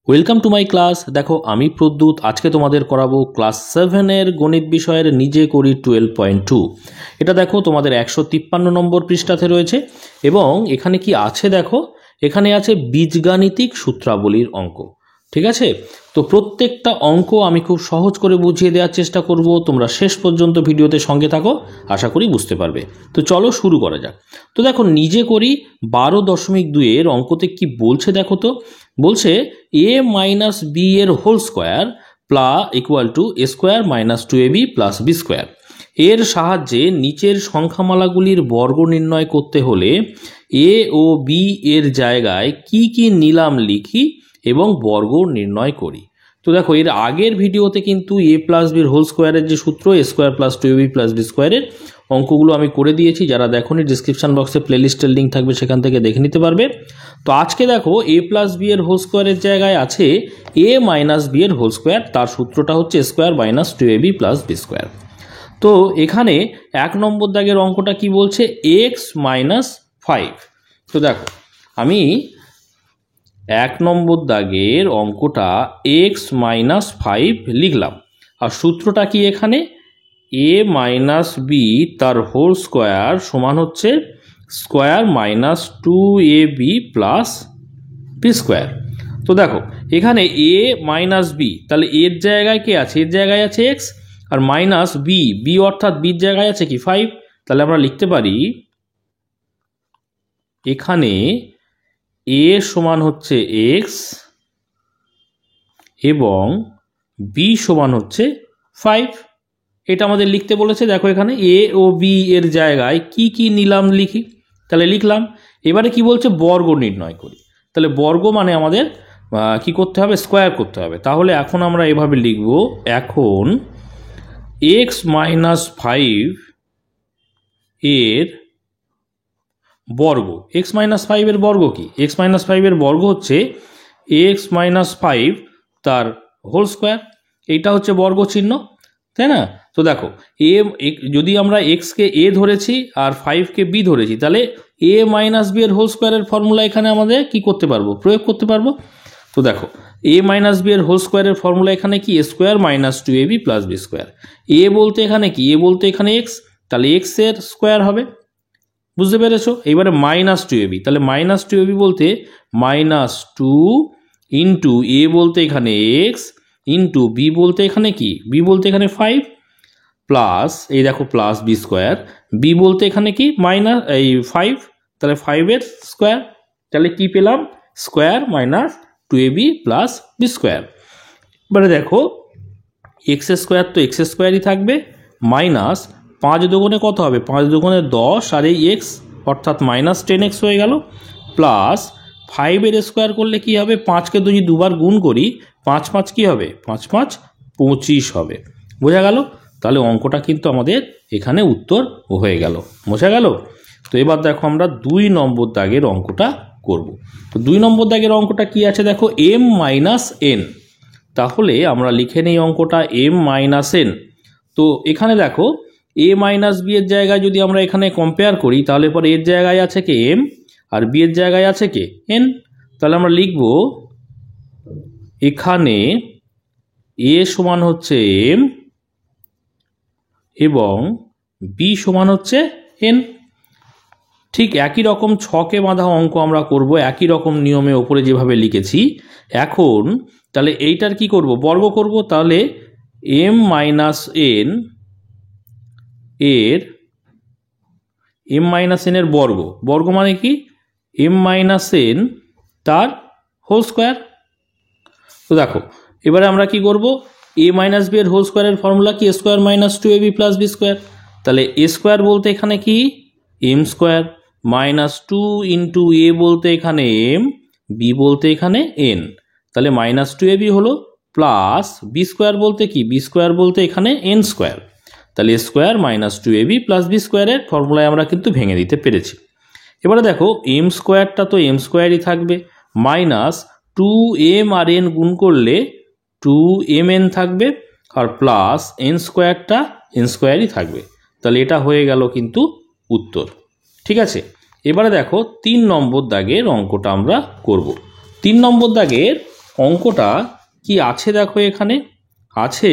Welcome to my class. দেখো আমি প্রদ্যুৎ আজকে তোমাদের করাবো ক্লাস 7-এর গণিত বিষয়ের নিজে করি 12.2। এটা দেখো তোমাদের 153 নম্বর পৃষ্ঠাতে রয়েছে এবং এখানে কি আছে দেখো, এখানে আছে বীজগাণিতিক সূত্রাবলীর অঙ্ক। ঠিক আছে, তো প্রত্যেকটা অঙ্ক আমি খুব সহজ করে বুঝিয়ে দেওয়ার চেষ্টা করব। তোমরা শেষ পর্যন্ত ভিডিওতে সঙ্গে থাকো, আশা করি বুঝতে পারবে। তো চলো শুরু করা যাক। তো দেখো নিজে করি 12.2-এর অঙ্কতে কি বলছে দেখো তো। বলছে a মাইনাস বি এর whole square equal to A square minus 2ab plus B square. এর সাহায্যে নিচের সংখ্যামালাগুলির বর্গ নির্ণয় করতে হলে এ ও বি এর জায়গায় কি কি নিলাম লিখি এবং বর্গ নির্ণয় করি। তো দেখো এর আগের ভিডিওতে কিন্তু এ প্লাস বির হোল স্কোয়ারের যে সূত্র A square plus 2ab plus B স্কোয়ারের অঙ্কগুলো আমি করে দিয়েছি। যারা দেখোনি ডিসক্রিপশন বক্সে প্লেলিস্টের লিঙ্ক থাকবে, সেখান থেকে দেখে নিতে পারবে। তো আজকে দেখো এ প্লাস বি এর হোল স্কোয়ারের জায়গায় আছে এ মাইনাস বি এর হোল স্কোয়ার, তার সূত্রটা হচ্ছে A square minus 2ab plus B square. তো এখানে 1 নম্বর দাগের অঙ্কটা কি বলছে, এক্স মাইনাস 5। তো দেখো আমি 1 নম্বর দাগের অঙ্কটা এক্স মাইনাস 5 লিখলাম, আর সূত্রটা কি এখানে এ মাইনাস বি তার হোল স্কোয়ার সমান হচ্ছে square minus 2ab plus B square. তো দেখো এখানে এ মাইনাস বি, তাহলে এর জায়গায় কে আছে, এর জায়গায় আছে এক্স, আর মাইনাস বি, বি অর্থাৎ বির জায়গায় আছে কি 5। তাহলে আমরা লিখতে পারি এখানে এ সমান হচ্ছে এক্স এবং বি সমান হচ্ছে 5। এটা আমাদের লিখতে বলেছে। দেখো এখানে এ ও বি এর জায়গায় কি কি নিলাম লিখি, তাহলে লিখলাম। এবারে কি বলছে, বর্গ নির্ণয় করি। তাহলে বর্গ মানে আমাদের কি করতে হবে, স্কোয়ার করতে হবে। তাহলে এখন আমরা এভাবে লিখব, এখন এক্স মাইনাস 5 এর বর্গ, এক্স মাইনাস 5 এর বর্গ কি, এক্স মাইনাস 5 এর বর্গ হচ্ছে এক্স মাইনাস 5 তার হোল স্কোয়ার। এইটা হচ্ছে বর্গ চিহ্ন, তাই না। তো দেখো যদি আমরা এক্সকে এ ধরেছি আর 5কে বি ধরেছি, তাহলে এ মাইনাস বি এর হোল স্কোয়ারের ফর্মুলা এখানে আমাদের কি করতে পারবো, প্রয়োগ করতে পারবো। তো দেখো এ মাইনাস বি এর হোল স্কোয়ারের ফর্মুলা এখানে কি, এ square minus 2ab plus B square. A বলতে এখানে কি, এ বলতে এখানে এক্স, তাহলে এক্স এর স্কোয়ার হবে, বুঝতে পেরেছো। এইবারে মাইনাস 2ab, তাহলে মাইনাস 2ab বলতে মাইনাস 2 ইন্টু এ বলতে এখানে এক্স ইন্টু বি বলতে এখানে কি, বি বলতে এখানে 5 প্লাস এই দেখো প্লাস বি স্কোয়ার, বি বলতে এখানে কি মাইনাস এই 5, তাহলে 5-এর স্কোয়ার। তাহলে কি পেলাম, square minus 2ab plus B square. এবারে দেখো এক্স স্কোয়ার তো এক্স স্কোয়ারই থাকবে, মাইনাস 5 দুগুণে কত হবে, 5 দুগুণে 10 আর এই এক্স অর্থাৎ মাইনাস 10x হয়ে গেল, প্লাস 5-এর স্কোয়ার করলে কি হবে, 5কে যদি দুবার গুণ করি 5 5 কি হবে, 5 5 25 হবে। বোঝা গেল। তাহলে অঙ্কটা কিন্তু আমাদের এখানে উত্তর হয়ে গেল, বোঝা গেল। তো এবার দেখো আমরা 2 নম্বর দাগের অঙ্কটা করব। তো 2 নম্বর দাগের অঙ্কটা কি আছে দেখো, m মাইনাস n। তাহলে আমরা লিখে নেই অঙ্কটা m মাইনাস n। তো এখানে দেখো a মাইনাস বি এর জায়গায় যদি আমরা এখানে কম্পেয়ার করি, তাহলে পরে এর জায়গায় আছে কে m আর বি এর জায়গায় আছে কে n। তাহলে আমরা লিখব এখানে a সমান হচ্ছে m এবং বি সমান হচ্ছে n। ঠিক একই রকম ছকে বাঁধা অঙ্ক আমরা করব, একই রকম নিয়মে ওপরে যেভাবে লিখেছি। এখন তাহলে এইটার কি করব, বর্গ করব। তাহলে m মাইনাস n এর m মাইনাস n এর বর্গ, বর্গ মানে কি m মাইনাস n তার হোল স্কোয়ার। তো দেখো এবারে আমরা কি করব, a মাইনাস বি এর হোল স্কোয়ারের ফর্মুলা কি, square minus 2ab plus B square. তাহলে এ স্কোয়ার বলতে এখানে কি m square, minus 2 into A বলতে এখানে m, বি বলতে এখানে n, তাহলে মাইনাস 2ab হলো, প্লাস বি স্কোয়ার বলতে কি, বি স্কোয়ার বলতে এখানে n স্কোয়ার। তাহলে square minus 2ab plus B স্কোয়ারের ফর্মুলায় আমরা কিন্তু ভেঙে দিতে পেরেছি। এবারে দেখো m স্কোয়ারটা তো m স্কোয়ারই থাকবে, মাইনাস 2m আর n গুণ করলে 2mn থাকবে, আর প্লাস n স্কোয়ারটা n স্কোয়ারই থাকবে। তাহলে এটা হয়ে গেল কিন্তু উত্তর। ঠিক আছে, এবারে দেখো 3 নম্বর দাগের অঙ্কটা আমরা করব। 3 নম্বর দাগের অঙ্কটা কি আছে দেখো, এখানে আছে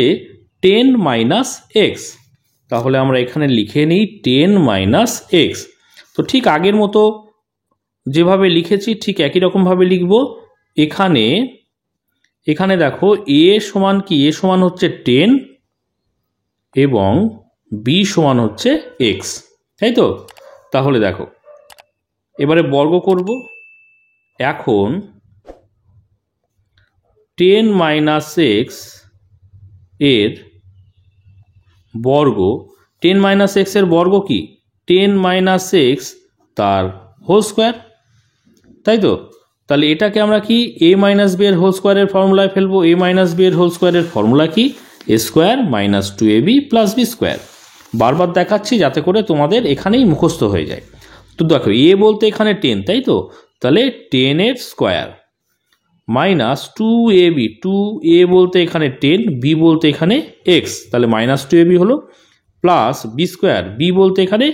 10 মাইনাস এক্স। তাহলে আমরা এখানে লিখে নিই 10 মাইনাস এক্স। তো ঠিক আগের মতো যেভাবে লিখেছি ঠিক একই রকমভাবে লিখব। এখানে দেখো এ সমান কি, এ সমান হচ্ছে 10 এবং বি সমান হচ্ছে এক্স, তাই তো? তাহলে দেখো এবারে বর্গ করব। এখন 10 মাইনাস এক্স এর বর্গ, 10 মাইনাস এক্স এর বর্গ কি 10 মাইনাস এক্স তার হোল স্কোয়ার, তাই তো? তাহলে এটাকে আমরা কি এ মাইনাস বি এর হোল স্কোয়ারের ফর্মুলায় ফেলবো। এ মাইনাস বি এর হোল স্কোয়ারের ফর্মুলা কি, এ square minus 2ab plus B square. বারবার দেখাচ্ছি যাতে করে তোমাদের এখানেই মুখস্থ হয়ে যায়। তো দেখো এ বলতে এখানে 10, তাই তো? তাহলে 10 এর স্কোয়ার মাইনাস 2ab, 2a বলতে এখানে 10, বি বলতে এখানে এক্স, তাহলে মাইনাস 2ab হলো, প্লাস বি স্কোয়ার, বি বলতে এখানে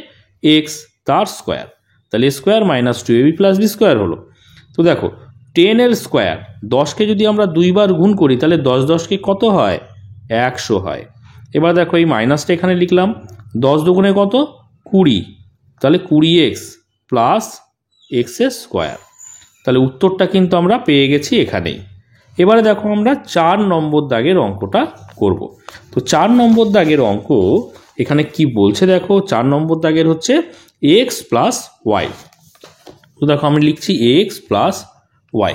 এক্স তার স্কোয়ার, তাহলে square minus 2ab plus B square হলো। তো দেখো 10 এর স্কোয়ার, 10কে যদি আমরা 2 বার গুণ করি তাহলে 10 10কে কত হয়, 100 হয়। এবার দেখো এই মাইনাসটা এখানে লিখলাম, 10 দুগুণে কত 20, তাহলে 20x প্লাস এক্স এর স্কোয়ার। তাহলে উত্তরটা কিন্তু আমরা পেয়ে গেছি এখানেই। এবারে দেখো আমরা 4 নম্বর দাগের অঙ্কটা করব। তো 4 নম্বর দাগের অঙ্ক এখানে কি বলছে দেখো, 4 নম্বর দাগের হচ্ছে এক্স প্লাস ওয়াই। তো দেখো আমি লিখছি এক্স প্লাস ওয়াই।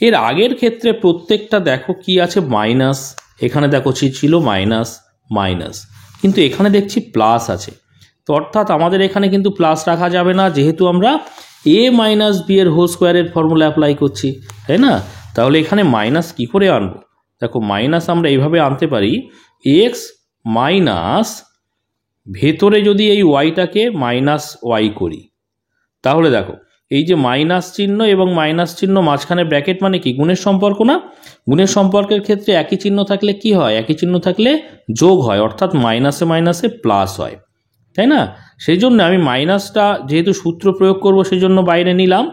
এর আগের ক্ষেত্রে প্রত্যেকটা দেখো কি আছে মাইনাস, এখানে দেখো ছিল মাইনাস মাইনাস, কিন্তু এখানে দেখছি প্লাস আছে। তো অর্থাৎ আমাদের এখানে কিন্তু প্লাস রাখা যাবে না, যেহেতু আমরা এ মাইনাস বি এর হোল স্কোয়ারের ফর্মুলা অ্যাপ্লাই করছি, তাই না? তাহলে এখানে মাইনাস কি করে আনবো, দেখো মাইনাস আমরা এইভাবে আনতে পারি, এক্স মাইনাস ভেতরে যদি এই ওয়াইটাকে মাইনাস ওয়াই করি, তাহলে দেখো এই যে মাইনাস চিহ্ন এবং মাইনাস চিহ্ন মাঝখানে ব্র্যাকেট মানে কি গুণের সম্পর্ক না? গুণের সম্পর্কের ক্ষেত্রে একই চিহ্ন থাকলে কি হয়, একই চিহ্ন থাকলে যোগ হয়, অর্থাৎ মাইনাসে মাইনাসে প্লাস হয়, তাই না? সেই জন্য আমি মাইনাসটা যেহেতু সূত্র প্রয়োগ করব সেই জন্য বাইরে নিলাম।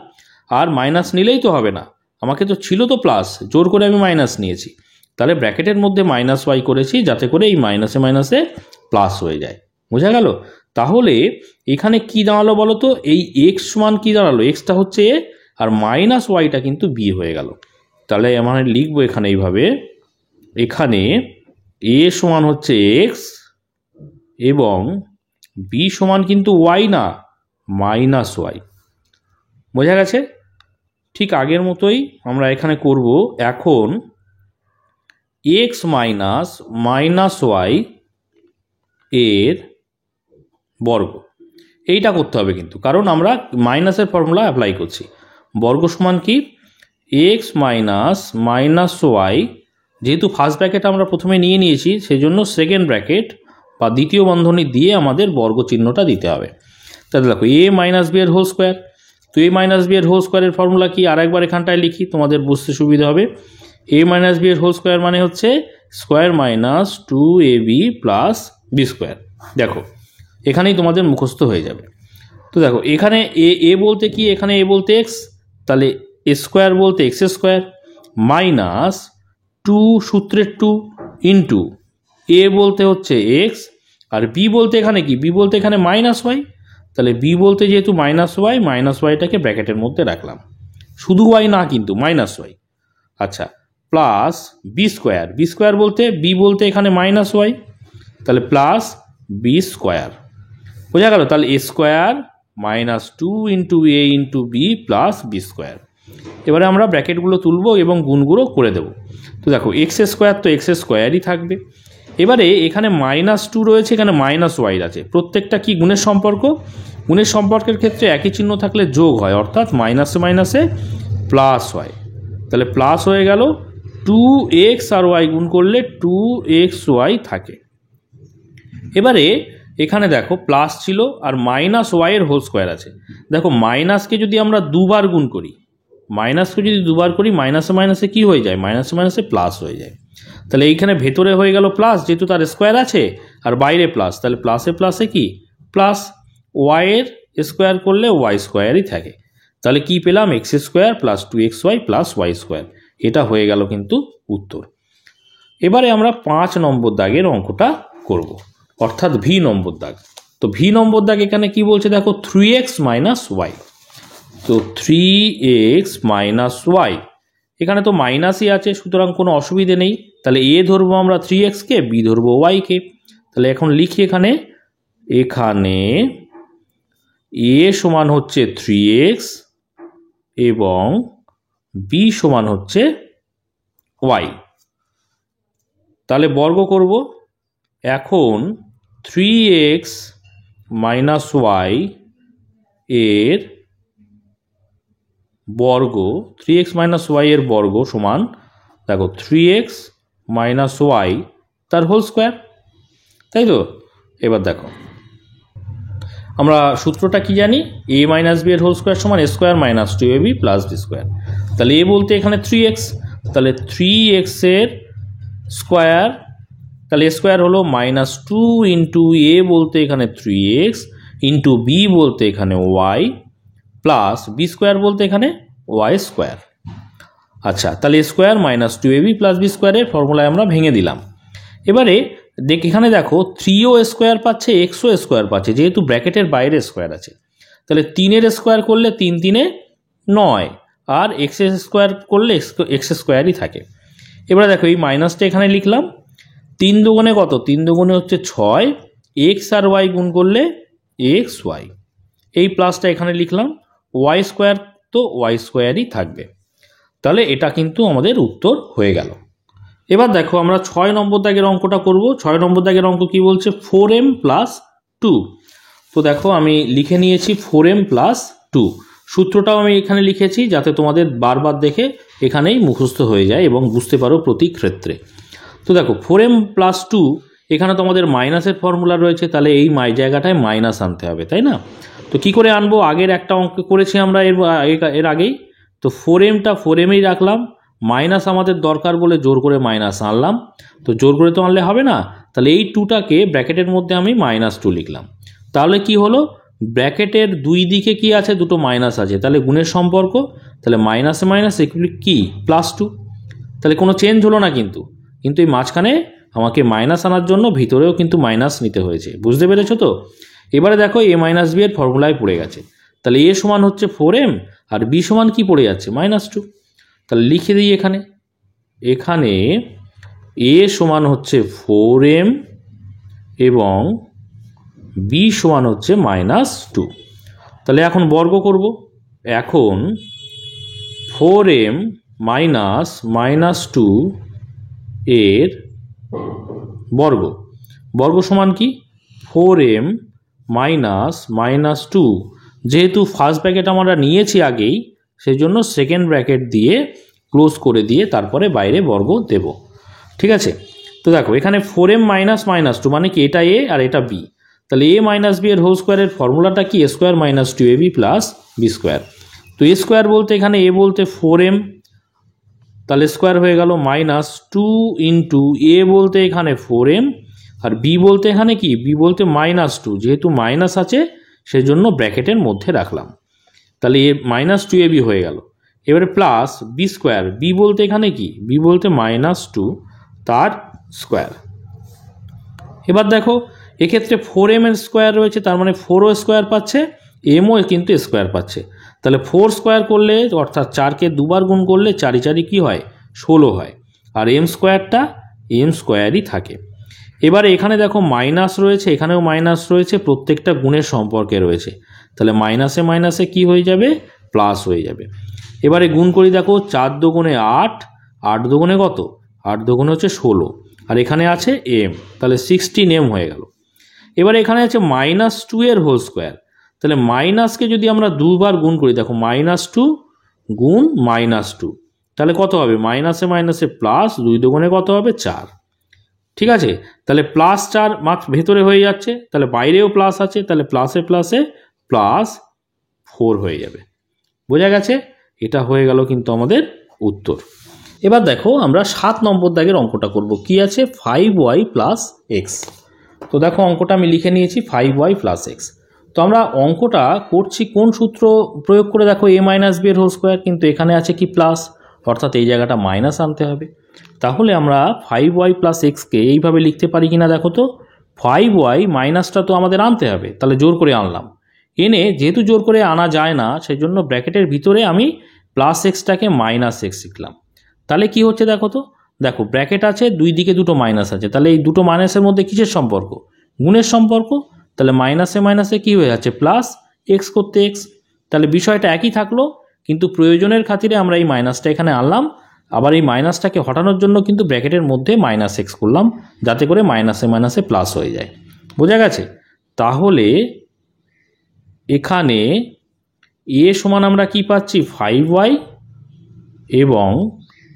আর মাইনাস নিলেই তো হবে না, আমাকে তো ছিল তো প্লাস, জোর করে আমি মাইনাস নিয়েছি, তাহলে ব্র্যাকেটের মধ্যে মাইনাস ওয়াই করেছি যাতে করে এই মাইনাসে মাইনাসে প্লাস হয়ে যায়। বোঝা গেল? তাহলে এখানে কি দাঁড়ালো বলো তো, এই এক্স সমান কি দাঁড়ালো, এক্সটা হচ্ছে এ আর মাইনাস ওয়াইটা কিন্তু বি হয়ে গেল। তাহলে আমরা লিখবো এখানে এইভাবে, এখানে এ সমান হচ্ছে এক্স এবং বি সমান কিন্তু ওয়াই না, মাইনাস ওয়াই। বোঝা গেছে? ঠিক আগের মতোই আমরা এখানে করব। এখন এক্স মাইনাস মাইনাস ওয়াই এর বর্গ, এইটা করতে হবে কিন্তু, কারণ আমরা মাইনাসের ফর্মুলা অ্যাপ্লাই করছি। বর্গ সমান কি, এক্স মাইনাস মাইনাস ওয়াই, যেহেতু ফার্স্ট ব্র্যাকেট আমরা প্রথমে নিয়ে নিয়েছি সেই জন্য সেকেন্ড ব্র্যাকেট বা দ্বিতীয় বন্ধনী দিয়ে আমাদের বর্গ চিহ্নটা দিতে হবে। তাহলে দেখো এ মাইনাস বি এর হোল স্কোয়ার, তো এ মাইনাস বি এর হোল স্কোয়ারের ফর্মুলা কি, আর একবার এখানটায় লিখি তোমাদের বুঝতে সুবিধা হবে। এ মাইনাস বি এর হোল স্কোয়ার মানে হচ্ছে square minus 2ab plus B square. দেখো এখানেই তোমাদের মুখস্থ হয়ে যাবে। তো দেখো এখানে এ বলতে কি, এখানে এ বলতে এক্স, তাহলে এ স্কোয়ার বলতে এক্স স্কোয়ার মাইনাস 2 সূত্রের 2 ইন্টু এ বলতে হচ্ছে এক্স, আর বি বলতে এখানে কি, বি বলতে এখানে মাইনাস ওয়াই, তাহলে বি বলতে যেহেতু মাইনাস ওয়াইটাকে ব্র্যাকেটের মধ্যে রাখলাম, শুধু ওয়াই না কিন্তু মাইনাস ওয়াই। আচ্ছা, প্লাস বি স্কোয়ার বলতে বি বলতে এখানে মাইনাস ওয়াই, তাহলে প্লাস বি স্কোয়ার। বোঝা গেল? তাহলে এ square minus 2 into A into B plus B square. এবারে আমরা ব্র্যাকেটগুলো তুলব এবং গুণগুলো করে দেব। তো দেখো এক্স স্কোয়ার তো এক্স স্কোয়ারই থাকবে। এবারে এখানে মাইনাস 2 রয়েছে, এখানে মাইনাস ওয়াই আছে, প্রত্যেকটা কি গুণের সম্পর্ক, গুণের সম্পর্কের ক্ষেত্রে একই চিহ্ন থাকলে যোগ হয়, অর্থাৎ মাইনাসে মাইনাসে প্লাস হয়। তাহলে প্লাস হয়ে গেল, 2x আর ওয়াই গুণ করলে 2xy থাকে। এবারে এখানে দেখো প্লাস ছিল আর মাইনাস ওয়াইয়ের হোল স্কোয়ার আছে। দেখো মাইনাসকে যদি আমরা দুবার গুণ করি, মাইনাসে মাইনাসে কি হয়ে যায়, মাইনাসে মাইনাসে প্লাস হয়ে যায়। তাহলে এইখানে ভেতরে হয়ে গেল প্লাস, যেহেতু তার স্কোয়ার আছে, আর বাইরে প্লাস, তাহলে প্লাসে প্লাসে কি প্লাস, ওয়াইয়ের স্কোয়ার করলে ওয়াই স্কোয়ারই থাকে। তাহলে কি পেলাম, X square plus 2xy plus Y square. এটা হয়ে গেল কিন্তু উত্তর। এবারে আমরা 5 নম্বর দাগের অঙ্কটা করব, অর্থাৎ ভি নম্বর দাগ। তো ভি নম্বর দাগ এখানে কি বলছে দেখো, 3x মাইনাস ওয়াই। তো 3x মাইনাস ওয়াই, এখানে তো মাইনাসই আছে, সুতরাং কোনো অসুবিধে নেই। তাহলে এ ধরবো আমরা 3xকে, বি ধরবো ওয়াইকে। তাহলে এখন লিখি এখানে এ সমান হচ্ছে 3x এবং বি সমান হচ্ছে ওয়াই। তাহলে বর্গ করব। এখন 3x মাইনাস ওয়াই এর বর্গ, 3x মাইনাস ওয়াই এর বর্গ সমান দেখো 3x মাইনাস ওয়াই তার হোল স্কোয়ার, তাই তো? এবার দেখো আমরা সূত্রটা কি জানি, a মাইনাস বি এর হোল স্কোয়ার সমান a square minus 2ab plus B square. তাহলে a বলতে এখানে 3x, তাহলে 3x এর স্কোয়ার, তাহলে a স্কোয়ার হলো মাইনাস 2 ইন্টু a বলতে এখানে 3x ইন্টু বি বলতে এখানে y প্লাস বি স্কোয়ার বলতে এখানে ওয়াই স্কোয়ার। আচ্ছা, তাহলে a square minus 2ab plus B স্কোয়ারের ফর্মুলায় আমরা ভেঙে দিলাম। এবারে এখানে দেখো 3ও স্কোয়ার পাচ্ছে, এক্সও স্কোয়ার পাচ্ছে, যেহেতু ব্র্যাকেটের বাইরে স্কোয়ার আছে। তাহলে 3-এর স্কোয়ার করলে 3 3-এ 9, আর এক্স স্কোয়ার করলে এক্স স্কোয়ারই থাকে। এবারে দেখো এই মাইনাসটা এখানে লিখলাম, 3 দুগুণে কত, 3 দুগুণে হচ্ছে 6, এক্স আর ওয়াই গুণ করলে এক্স ওয়াই। এই প্লাসটা এখানে লিখলাম, ওয়াই স্কোয়ার তো ওয়াই স্কোয়ারই থাকবে। তাহলে এটা কিন্তু আমাদের উত্তর হয়ে গেল। এবার দেখো আমরা 6 নম্বর দাগের অঙ্কটা করব। 6 নম্বর দাগের অঙ্ক কি বলছে, 4m প্লাস 2। তো দেখো আমি লিখে নিয়েছি 4m প্লাস 2, সূত্রটাও আমি এখানে লিখেছি যাতে তোমাদের বারবার দেখে এখানেই মুখস্থ হয়ে যায় এবং বুঝতে পারো প্রতি ক্ষেত্রে। তো দেখো 4m প্লাস 2, এখানে তোমাদের মাইনাসের ফর্মুলা রয়েছে, তাহলে এই জায়গাটায় মাইনাস আনতে হবে, তাই না? তো কি করে আনবো, আগের একটা অঙ্ক করেছি আমরা এর আগেই। তো 4mটা 4mই রাখলাম, মাইনাস আমাদের দরকার বলে জোর করে মাইনাস আনলাম। তো জোর করে তো আনলে হবে না, তাহলে এই 2টাকে ব্র্যাকেটের মধ্যে আমি -2 লিখলাম। তাহলে কি হলো, ব্র্যাকেটের দুই দিকে কি আছে, দুটো মাইনাস আছে, তাহলে গুণের সম্পর্ক, তাহলে মাইনাসে মাইনাস ইকুয়াল কি +2। তাহলে কোনো চেঞ্জ হলো না, কিন্তু এই মাঝখানে আমাকে মাইনাস আনার জন্য ভিতরেও কিন্তু মাইনাস নিতে হয়েছে, বুঝতে পেরেছো তো? এবারে দেখো a মাইনাস বি এর ফর্মুলায় পড়ে গেছে, তাহলে a সমান হচ্ছে 4m আর b সমান কি পড়ে যাচ্ছে -2। তাহলে লিখে দিই এখানে a সমান হচ্ছে 4m এবং b সমান হচ্ছে -2। তাহলে এখন বর্গ করব। এখন 4m মাইনাস -2 এর বর্গ সমান কি 4m মাইনাস -2। যেহেতু ফার্স্ট ব্র্যাকেট আমরা নিয়েছি আগেই, সেই জন্য সেকেন্ড ব্র্যাকেট দিয়ে ক্লোজ করে দিয়ে তারপরে বাইরে বর্গ দেব, ঠিক আছে? তো দেখো এখানে 4m মাইনাস -2 মানে কি, এটা a আর এটা b। তাহলে a মাইনাস বি এর হোল স্কোয়ারের ফর্মুলাটা কি, a square minus 2ab plus B square. তো a স্কোয়ার বলতে এখানে a বলতে 4m, তাহলে স্কোয়ার হয়ে গেল -2 ইন্টু a বলতে এখানে 4m আর b বলতে এখানে কি, b বলতে -2, যেহেতু মাইনাস আছে সেই জন্য ব্র্যাকেটের মধ্যে রাখলাম। তাহলে এ -2ab হয়ে গেল। এবারে প্লাস বি স্কোয়ার, বি বলতে এখানে কি, বি বলতে -2 তার স্কোয়ার। এবার দেখো এক্ষেত্রে 4m এর স্কোয়ার রয়েছে, তার মানে 4ও স্কোয়ার পাচ্ছে, mও কিন্তু স্কোয়ার পাচ্ছে। তাহলে 4 স্কোয়ার করলে অর্থাৎ 4কে দুবার গুণ করলে 4 4 কি হয়, 16 হয়, আর m স্কোয়ারটা m স্কোয়ারই থাকে। এবারে এখানে দেখো মাইনাস রয়েছে, এখানেও মাইনাস রয়েছে, প্রত্যেকটা গুণের সম্পর্কে রয়েছে, তাহলে মাইনাসে মাইনাসে কি হয়ে যাবে, প্লাস হয়ে যাবে। এবারে গুণ করি, দেখো 4 দুগুণে 8, 8 দুগুণে কত, 8 দুগুণে হচ্ছে 16, আর এখানে আছে m, তাহলে 16m হয়ে গেল। এবারে এখানে আছে -2 এর হোল স্কোয়ার, তাহলে মাইনাসকে যদি আমরা দুবার গুণ করি, দেখো -2 গুণ -2, তাহলে কত হবে, মাইনাসে মাইনাসে প্লাস, 2 দুগুণে কত হবে 4, ঠিক আছে? তাহলে +4 মাত্র ভেতরে হয়ে যাচ্ছে, তাহলে বাইরেও প্লাস আছে, তাহলে প্লাসে প্লাসে +4 হয়ে যাবে। বোঝা গেছে? এটা হয়ে গেল কিন্তু আমাদের উত্তর। এবার দেখো আমরা 7 নম্বর দাগের অঙ্কটা করব। কি আছে, 5y প্লাস এক্স। তো দেখো অঙ্কটা আমি লিখে নিয়েছি 5y প্লাস এক্স। তো আমরা অঙ্কটা করছি কোন সূত্র প্রয়োগ করে, দেখো a মাইনাস বি এর হোল স্কোয়ার, কিন্তু এখানে আছে কি প্লাস, অর্থাৎ এই জায়গাটা মাইনাস আনতে হবে। তাহলে আমরা 5y প্লাস এক্সকে এইভাবে লিখতে পারি কিনা দেখো তো। 5y মাইনাসটা তো আমাদের আনতে হবে, তাহলে জোর করে আনলাম। এনে যেহেতু জোর করে আনা যায় না, সেই জন্য ব্র্যাকেটের ভিতরে আমি প্লাস এক্সটাকে মাইনাস এক্স লিখলাম। তাহলে কি হচ্ছে দেখো তো, দেখো ব্র্যাকেট আছে, দুই দিকে দুটো মাইনাস আছে, তাহলে এই দুটো মাইনাসের মধ্যে কিসের সম্পর্ক? গুণের সম্পর্ক। তাহলে মাইনাসে মাইনাসে কী হয়ে যাচ্ছে? প্লাস এক্স করতে এক্স। তাহলে বিষয়টা একই থাকলো, কিন্তু প্রয়োজনের খাতিরে আমরা এই মাইনাসটা এখানে আনলাম। আবার এই মাইনাসটাকে হটানোর জন্য কিন্তু ব্র্যাকেটের মধ্যে মাইনাস এক্স করলাম, যাতে করে মাইনাসে মাইনাসে প্লাস হয়ে যায়। বোঝা গেছে? তাহলে এখানে এ সমান আমরা কি পাচ্ছি? 5y, এবং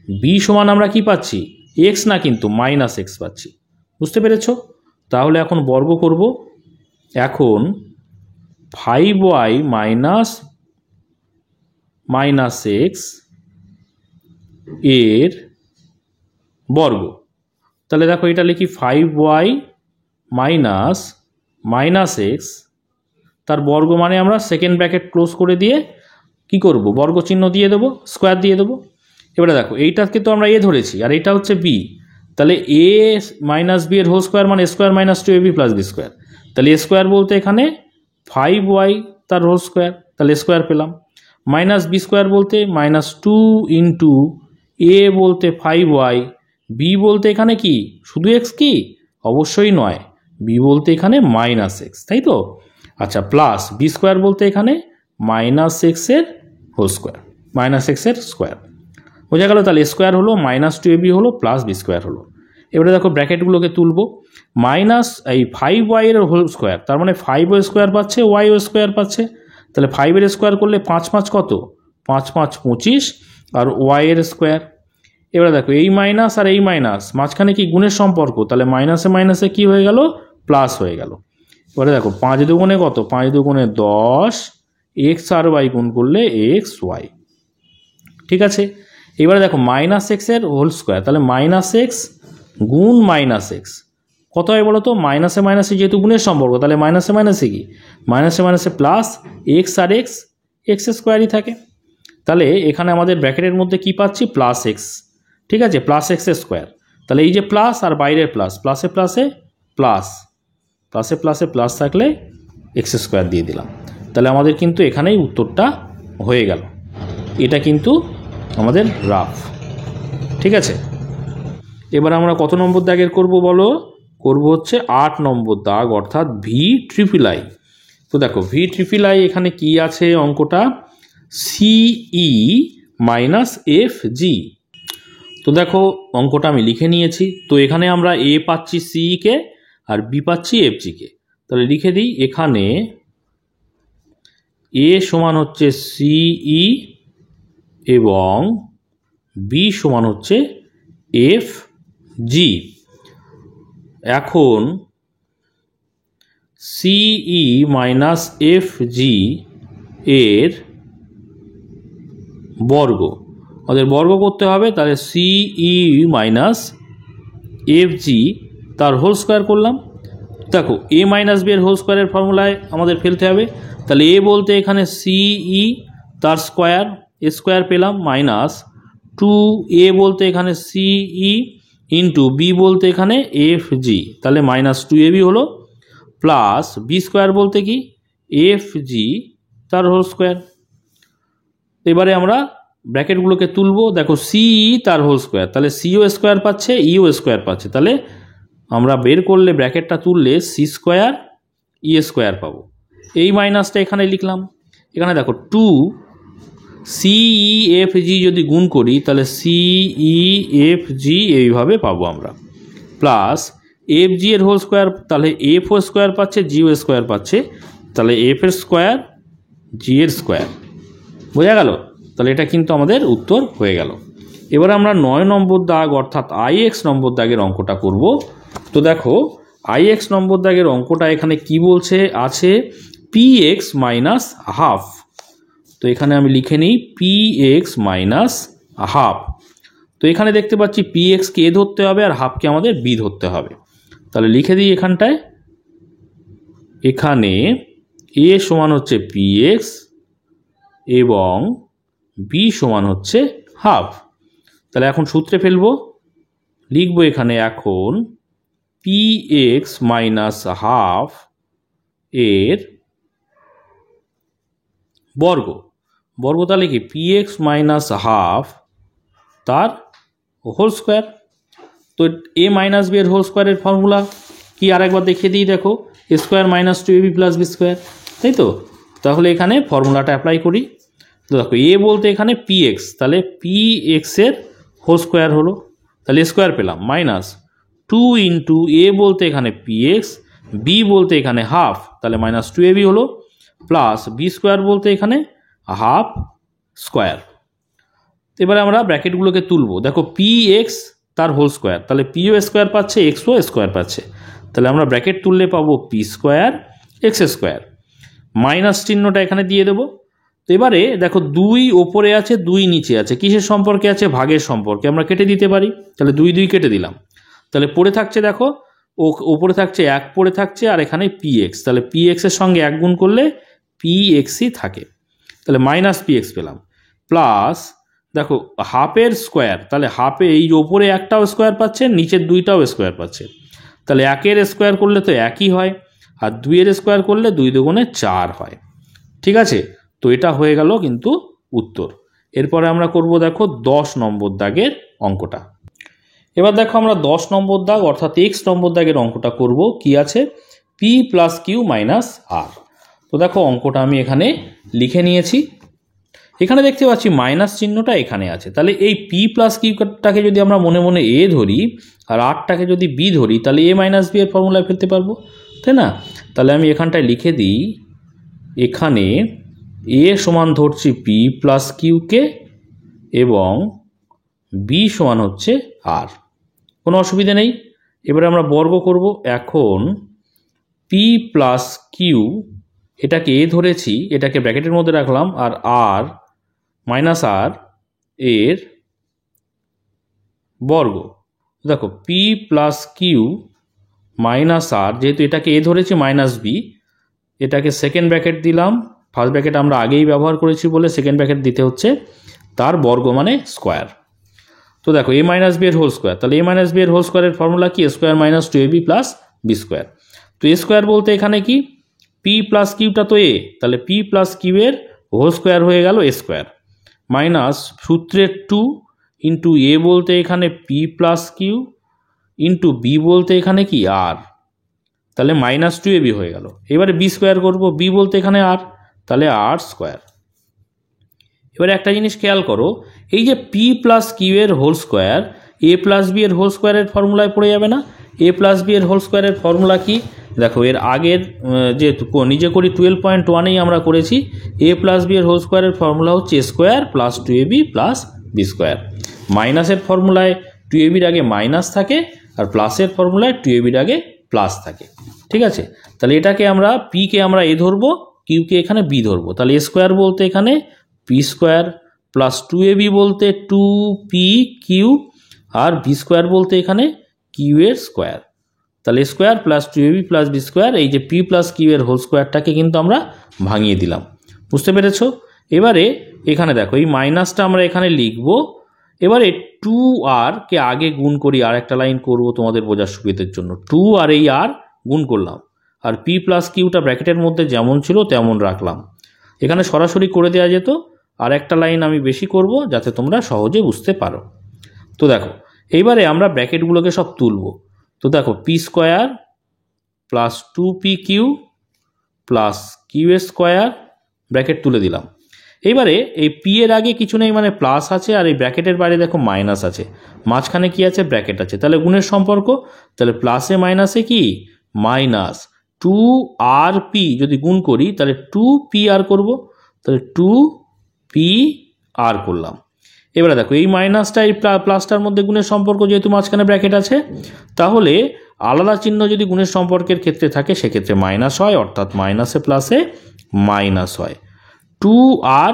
বি সমান আমরা কি পাচ্ছি? এক্স না, কিন্তু মাইনাস এক্স পাচ্ছি। বুঝতে পেরেছ? তাহলে এখন বর্গ করব। এখন 5y মাইনাস এক্স এর বর্গ। তাহলে দেখো এটা লিখি 5y মাইনাস এক্স, তার বর্গ মানে আমরা সেকেন্ড ব্র্যাকেট ক্লোজ করে দিয়ে কি করব? বর্গ চিহ্ন দিয়ে দেবো, স্কোয়ার দিয়ে দেবো। এবারে দেখো এইটাকে তো আমরা এ ধরেছি, আর এটা হচ্ছে বি। তাহলে এ মাইনাস বি এর হোল স্কোয়ার মানে square minus 2ab plus B square. তাহলে এ স্কোয়ার বলতে এখানে 5y তার হোল স্কোয়ার, তাহলে স্কোয়ার পেলাম। মাইনাস বি স্কোয়ার বলতে মাইনাস 2 ইন্টু এ বলতে 5y, বি বলতে এখানে কি শুধু এক্স? কি? অবশ্যই নয়, বি বলতে এখানে মাইনাস এক্স, তাই তো? আচ্ছা, প্লাস বি স্কোয়ার বলতে এখানে মাইনাস এক্সের হোল স্কোয়ার, মাইনাস এক্সের স্কোয়ার। বোঝা গেল? তাহলে স্কোয়ার হলো, মাইনাস 2ab হলো, প্লাস বি স্কোয়ার হলো। এবারে দেখো ব্র্যাকেটগুলোকে তুলব। মাইনাস এই 5y এর হোল স্কোয়ার, তার মানে 5y স্কোয়ার পাচ্ছে, y স্কোয়ার পাচ্ছে। তাহলে 5 এর স্কোয়ার করলে 5 5 কত? 5 5 25, আর y এর স্কোয়ার। এবারে দেখো এই মাইনাস আর এই মাইনাস মাঝখানে কি গুণের সম্পর্ক, তাহলে মাইনাসে মাইনাসে কি হয়ে গেল? প্লাস হয়ে গেল। এবারে দেখো 5 দুগুণে কত? 5 দুগুণে 10, এক্স আর ওয়াই গুণ করলে এক্স ওয়াই। ঠিক আছে? এবারে দেখো মাইনাস এক্সের হোল স্কোয়ার, তাহলে মাইনাস এক্স গুণ মাইনাস এক্স কত হয় বলো তো? মাইনাসে মাইনাসে যেহেতু গুণের সম্পর্ক, তাহলে মাইনাসে মাইনাসে কি? মাইনাসে মাইনাসে প্লাস, এক্স আর এক্স এক্স স্কোয়ারই থাকে। তাহলে এখানে আমাদের ব্র্যাকেটের মধ্যে কি পাচ্ছি? Plus x. ঠিক আছে? Plus x square. তাহলে এই যে প্লাস আর বাইরের প্লাস, প্লাসে প্লাসে প্লাস, প্লাসে প্লাসে প্লাস থাকলে এক্স স্কোয়ার দিয়ে দিলাম। তাহলে আমাদের কিন্তু এখানেই উত্তরটা হয়ে গেল। এটা কিন্তু আমাদের রাফ। ঠিক আছে? এবার আমরা কত নম্বর দাগের করব বলো? করব হচ্ছে 8 নম্বর দাগ, অর্থাৎ VIII। তো দেখো VIII এখানে কি আছে অঙ্কটা? CE minus FG। তো দেখো অঙ্কটা আমি লিখে নিয়েছি। তো এখানে আমরা এ পাচ্ছি CE কে, আর বি পাচ্ছি FG কে। তাহলে লিখে দিই, এখানে এ সমান হচ্ছে CE এবং বি সমান হচ্ছে FG। এখন CE মাইনাস FG এর বর্গ আমাদের বর্গ করতে হবে। তাহলে CE মাইনাস FG তার হোল স্কোয়ার করলাম। দেখো এ মাইনাস বি এর হোল স্কোয়ারের ফর্মুলায় আমাদের ফেলতে হবে। তাহলে এ বলতে এখানে CE তার স্কোয়ার, স্কোয়ার পেলাম, মাইনাস 2a বলতে এখানে CE ইন্টু বি বলতে এখানে FG, তাহলে মাইনাস 2ab হলো, প্লাস বি স্কোয়ার বলতে কি? FG তার হোল স্কোয়ার। এবারে আমরা ব্র্যাকেটগুলোকে তুলব। দেখো CE তার হোল স্কোয়ার, তাহলে CO স্কোয়ার পাচ্ছে, ইও স্কোয়ার পাচ্ছে। তাহলে আমরা বের করলে ব্র্যাকেটটা তুললে সি স্কোয়ার ই স্কোয়ার পাবো। এই মাইনাসটা এখানে লিখলাম। এখানে দেখো 2CEFG যদি গুণ করি তাহলে CEFG এইভাবে পাবো আমরা, প্লাস FG এর হোল স্কোয়ার, তাহলে FO স্কোয়ার পাচ্ছে, জিও স্কোয়ার পাচ্ছে, তাহলে F এর স্কোয়ার জি এর স্কোয়ার। বোঝা গেল? তাহলে এটা কিন্তু আমাদের উত্তর হয়ে গেল। এবার আমরা 9 নম্বর দাগ অর্থাৎ IX নম্বর দাগের অঙ্কটা করব। তো দেখো IX নম্বর দাগের অঙ্কটা এখানে কি বলছে? আছে PX মাইনাস হাফ। তো এখানে আমি লিখে নিই PX মাইনাস হাফ। তো এখানে দেখতে পাচ্ছি PX কে এ ধরতে হবে আর হাফকে আমাদের বি ধরতে হবে। তাহলে লিখে দিই এখানটায়, এখানে এ সমান হচ্ছে PX এবং বি সমান হচ্ছে হাফ। তাহলে এখন সূত্রে ফেলবো, লিখবো এখানে এখন px মাইনাস হাফ এর বর্গ। বর্গ তাহলে কি px মাইনাস হাফ তার হোল স্কোয়ার। তো a মাইনাস বি এর হোল স্কোয়ারের ফর্মুলা কি আরেকবার দেখিয়ে দিই, দেখো a square minus 2ab plus B square, তাই তো। তাহলে এখানে ফর্মুলাটা অ্যাপ্লাই করি। তো দেখো a বলতে এখানে px, তাহলে px এর হোল স্কোয়ার হলো, তাহলে স্কোয়ার পেলাম, মাইনাস 2 ইন্টু a বলতে এখানে px, b বলতে এখানে হাফ, তাহলে মাইনাস 2ab হলো, প্লাস বি স্কোয়ার বলতে এখানে হাফ স্কোয়ার। এবারে আমরা ব্র্যাকেটগুলোকে তুলবো, দেখো px তার হোল স্কোয়ার, তাহলে পিও স্কোয়ার পাচ্ছে, এক্সও স্কোয়ার পাচ্ছে, তাহলে আমরা ব্র্যাকেট তুললে পাবো P square x square, minus চিহ্নটা এখানে দিয়ে দেবো। তো এবারে দেখো 2 ওপরে আছে, 2 নিচে আছে, কিসের সম্পর্কে আছে, ভাগের সম্পর্কে, আমরা কেটে দিতে পারি, তাহলে 2 2 কেটে দিলাম, তাহলে পড়ে থাকছে দেখো ওপরে থাকছে 1 পড়ে থাকছে, আর এখানে পিএক্স, তাহলে পিএক্সের সঙ্গে 1 গুণ করলে পিএক্সই থাকে, তাহলে মাইনাস পিএক্স পেলাম, প্লাস দেখো হাফের স্কোয়ার, তাহলে হাফে এই ওপরে একটাও স্কোয়ার পাচ্ছে, নিচের 2টাও স্কোয়ার পাচ্ছে, তাহলে 1-এর স্কোয়ার করলে তো 1ই হয়, আর 2-এর স্কোয়ার করলে 2 দুগুণে 4 হয়। ঠিক আছে, তো এটা হয়ে গেল কিন্তু উত্তর। এরপরে আমরা করব দেখো 10 নম্বর দাগের অঙ্কটা। এবার দেখো আমরা 10 নম্বর দাগ অর্থাৎ x নম্বর দাগের অঙ্কটা করব। কি আছে, p প্লাস কিউ মাইনাস আর। তো দেখো অঙ্কটা আমি এখানে লিখে নিয়েছি, এখানে দেখতে পাচ্ছি মাইনাস চিহ্নটা এখানে আছে, তাহলে এই p প্লাস কিউটাকে যদি আমরা মনে মনে a ধরি আর আরটাকে যদি b ধরি, তাহলে a মাইনাস b এর ফর্মুলায় ফেলতে পারবো, তাই না। তাহলে আমি এখানটায় লিখে দিই, এখানে a সমান ধরছি p প্লাস কিউকে এবং b সমান হচ্ছে আর, কোনো অসুবিধা নেই। এবারে আমরা বর্গ করব, এখন p প্লাস কিউ এটাকে a ধরেছি, এটাকে ব্র্যাকেটের মধ্যে রাখলাম, আর আর মাইনাস আর এর বর্গ। দেখো p প্লাস কিউ মাইনাস আর, যেহেতু এটাকে a ধরেছি মাইনাস বি, এটাকে সেকেন্ড ব্র্যাকেট দিলাম, ফার্স্ট ব্র্যাকেট আমরা আগেই ব্যবহার করেছি বলে সেকেন্ড ব্র্যাকেট দিতে হচ্ছে, তার বর্গ মানে স্কোয়ার। তো দেখো a মাইনাস বি এর হোল স্কোয়ার, তাহলে a মাইনাস বি এর হোল স্কোয়ারের ফর্মুলা কি, square minus 2ab plus B square. তো এ স্কোয়ার বলতে এখানে কি p প্লাস কিউটা তো a, তাহলে p প্লাস কিউ এর হোল স্কোয়ার হয়ে গেল এ স্কোয়ার, মাইনাস সূত্রের 2 ইন্টু a বলতে এখানে p plus Q into B বলতে এখানে কি আর, তাহলে মাইনাস 2ab হয়ে গেল। এবারে বি স্কোয়ার করবো, বি বলতে এখানে আর, তাহলে আর স্কোয়ার। এবারে একটা জিনিস খেয়াল করো, এই যে p প্লাস কিউ এর whole square a plus B এর হোল স্কোয়ারের ফর্মুলায় পড়ে যাবে না। a প্লাস বি এর হোল স্কোয়ারের ফর্মুলা কি, দেখো এর আগের যে নিজে করি 12.1-এই আমরা করেছি, a প্লাস বি এর হোল স্কোয়ারের ফর্মুলা হচ্ছে a square plus 2ab plus B square. মাইনাসের ফর্মুলায় 2ab-র আগে মাইনাস থাকে, আর প্লাসের ফর্মুলায় 2ab-র আগে প্লাস থাকে। ঠিক আছে, তাহলে এটাকে আমরা p কে আমরা a ধরবো, কিউকে এখানে b ধরবো, তাহলে a স্কোয়ার বলতে এখানে p স্কোয়ার প্লাস 2ab বলতে 2p কিউ, আর বি স্কোয়ার বলতে এখানে কিউ এর স্কোয়ার, তাহলে square plus 2ab plus B square. এই যে p প্লাস কিউ এর হোল স্কোয়ারটাকে কিন্তু আমরা ভাঙিয়ে দিলাম, বুঝতে পেরেছো। এবারে এখানে দেখো এই মাইনাসটা আমরা এখানে লিখব, এবারে 2r কে আগে গুণ করি, আর একটা লাইন করব তোমাদের বোঝার সুবিধার জন্য, 2 আর এই আর গুণ করলাম, আর p প্লাস কিউটা ব্র্যাকেটের মধ্যে যেমন ছিল তেমন রাখলাম। এখানে সরাসরি করে দেওয়া যেত, আর একটা লাইন আমি বেশি করব যাতে তোমরা সহজে বুঝতে পারো। তো দেখো এইবারে আমরা ব্র্যাকেটগুলোকে সব তুলব, তো দেখো P square plus 2p Q plus Q square, bracket তুলে দিলাম। এইবারে এই পি এর আগে কিছু নেই মানে প্লাস আছে, আর এই ব্র্যাকেটের বাইরে দেখো মাইনাস আছে, মাঝখানে কি আছে, ব্র্যাকেট আছে, তাহলে গুণের সম্পর্ক, তাহলে প্লাসে মাইনাসে কি মাইনাস 2rp যদি গুণ করি তাহলে 2pr করব, তাহলে 2pr করলাম। এবারে দেখো এই মাইনাসটা এই প্লাসটার মধ্যে গুণের সম্পর্ক, যেহেতু মাঝখানে ব্র্যাকেট আছে, তাহলে আলাদা চিহ্ন যদি গুণের সম্পর্কের ক্ষেত্রে থাকে সেক্ষেত্রে মাইনাস হয়, অর্থাৎ মাইনাসে প্লাসে মাইনাস হয়। 2r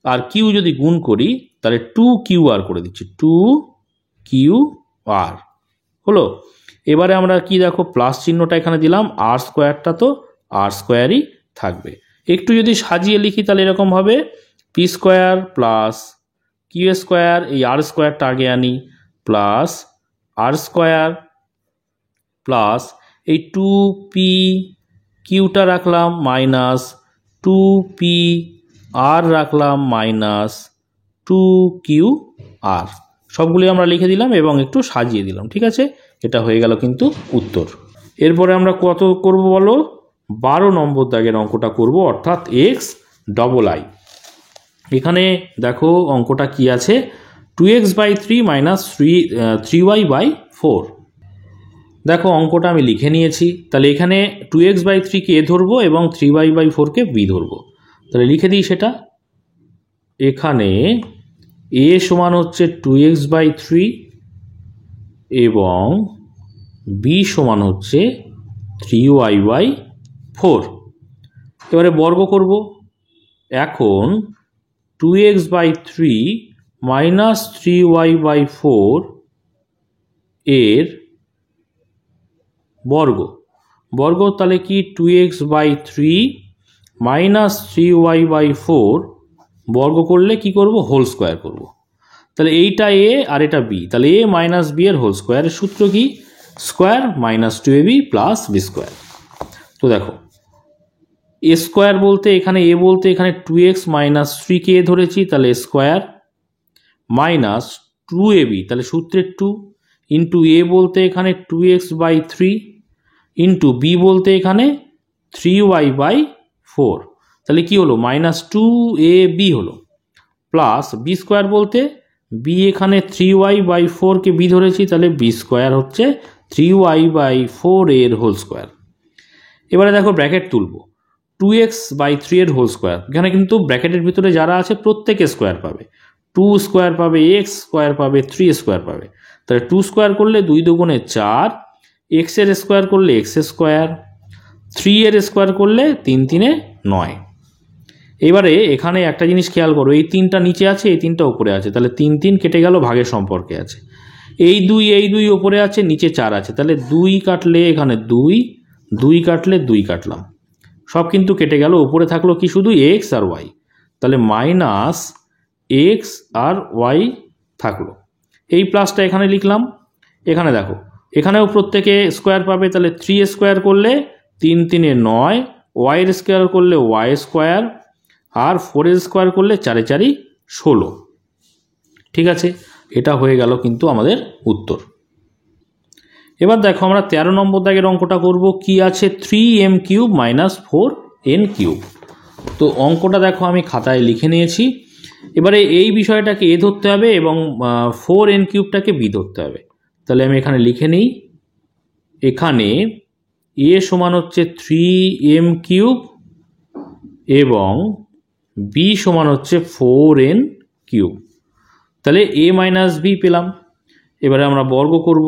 আর কিউ যদি গুণ করি তাহলে 2qr করে দিচ্ছি, 2qr হলো। এবারে আমরা কি দেখো প্লাস চিহ্নটা এখানে দিলাম, আর স্কোয়ারটা তো আর স্কোয়ারই থাকবে। একটু যদি সাজিয়ে লিখি তাহলে এরকম হবে P square plus Q square, এই আর স্কোয়ারটা আগে আনি, প্লাস আর স্কোয়ার প্লাস এই 2p কিউটা রাখলাম মাইনাস 2p আর রাখলাম মাইনাস 2q আর, সবগুলি আমরা লিখে দিলাম এবং একটু সাজিয়ে দিলাম। ঠিক আছে, এটা হয়ে গেল কিন্তু উত্তর। এরপরে আমরা কত করব বলো, 12 নম্বর দাগের অঙ্কটা করব, অর্থাৎ এক্স ডবল আই। এখানে দেখো অঙ্কটা কি আছে, 2x/3 মাইনাস 3y/4। দেখো অঙ্কটা আমি লিখে নিয়েছি। তাহলে এখানে 2x/3 কে এ ধরবো এবং 3y/4 কে বি ধরবো। তাহলে লিখে দিই সেটা। এখানে এ সমান হচ্ছে 2x/3 এবং বি সমান হচ্ছে 3y/4। এবারে বর্গ করব। এখন 2x/3 মাইনাস 3y/4 এর বর্গ, তাহলে কি 2x/3 মাইনাস 3y/4 বর্গ করলে কি করব, হোল স্কোয়ার করব। তাহলে এইটা এ আর এটা বি, তাহলে এ মাইনাস বি এর হোল স্কোয়ারের সূত্র কি, square minus 2ab plus B square. তো দেখো এ স্কোয়ার বলতে এখানে এ বলতে এখানে 2x মাইনাস 3কে এ ধরেছি, তাহলে স্কোয়ার মাইনাস 2ab, তাহলে সূত্রের 2 ইন্টু এ বলতে এখানে 2x/3 ইন্টু বি বলতে এখানে 3y/4, তাহলে কি হলো মাইনাস 2ab হলো, প্লাস বি স্কোয়ার বলতে বি এখানে 3y/4কে বি ধরেছি, তাহলে বি স্কোয়ার হচ্ছে 3y/4 এর হোল স্কোয়ার। এবারে দেখো ব্র্যাকেট তুলব, 2x/3 এর হোল স্কোয়ার, এখানে কিন্তু ব্র্যাকেটের ভিতরে যারা আছে প্রত্যেকে স্কোয়ার পাবে, 2 স্কোয়ার পাবে, এক্স স্কোয়ার পাবে, 3 স্কোয়ার পাবে। তাহলে 2 স্কোয়ার করলে 2 দুগুণে 4, এক্স এর স্কোয়ার করলে এক্স স্কোয়ার, 3 এর স্কোয়ার করলে 3 3 9। এবারে এখানে একটা জিনিস খেয়াল করো, এই 3টা নিচে আছে, এই 3টা উপরে আছে, তাহলে 3 3 কেটে গেল, ভাগের সম্পর্কে আছে। এই 2 উপরে আছে, নিচে 4 আছে, তাহলে 2 কাটলে এখানে 2 কাটলে 2 কাটলাম, সব কিন্তু কেটে গেল, উপরে থাকলো কি শুধু এক্স আর ওয়াই, তাহলে মাইনাস এক্স আর ওয়াই থাকলো। এই প্লাসটা এখানে লিখলাম। এখানে দেখো এখানেও প্রত্যেকে স্কোয়ার পাবে, তাহলে 3 স্কোয়ার করলে 3 3 9, ওয়াইয়ের স্কোয়ার করলে ওয়াই স্কোয়ার, আর 4 স্কোয়ার করলে 4 4 16। ঠিক আছে, এটা হয়ে গেল কিন্তু আমাদের উত্তর। এবার দেখো আমরা 13 নম্বর দাগের অঙ্কটা করব, কি আছে 3m³ মাইনাস 4n³। তো অঙ্কটা দেখো আমি খাতায় লিখে নিয়েছি। এবারে এই বিষয়টাকে এ ধরতে হবে এবং 4n³ বি ধরতে হবে। তাহলে আমি এখানে লিখে নিই, এখানে এ সমান হচ্ছে 3m³ এবং বি সমান হচ্ছে 4n³। তাহলে a মাইনাস বি পেলাম। এবারে আমরা বর্গ করব।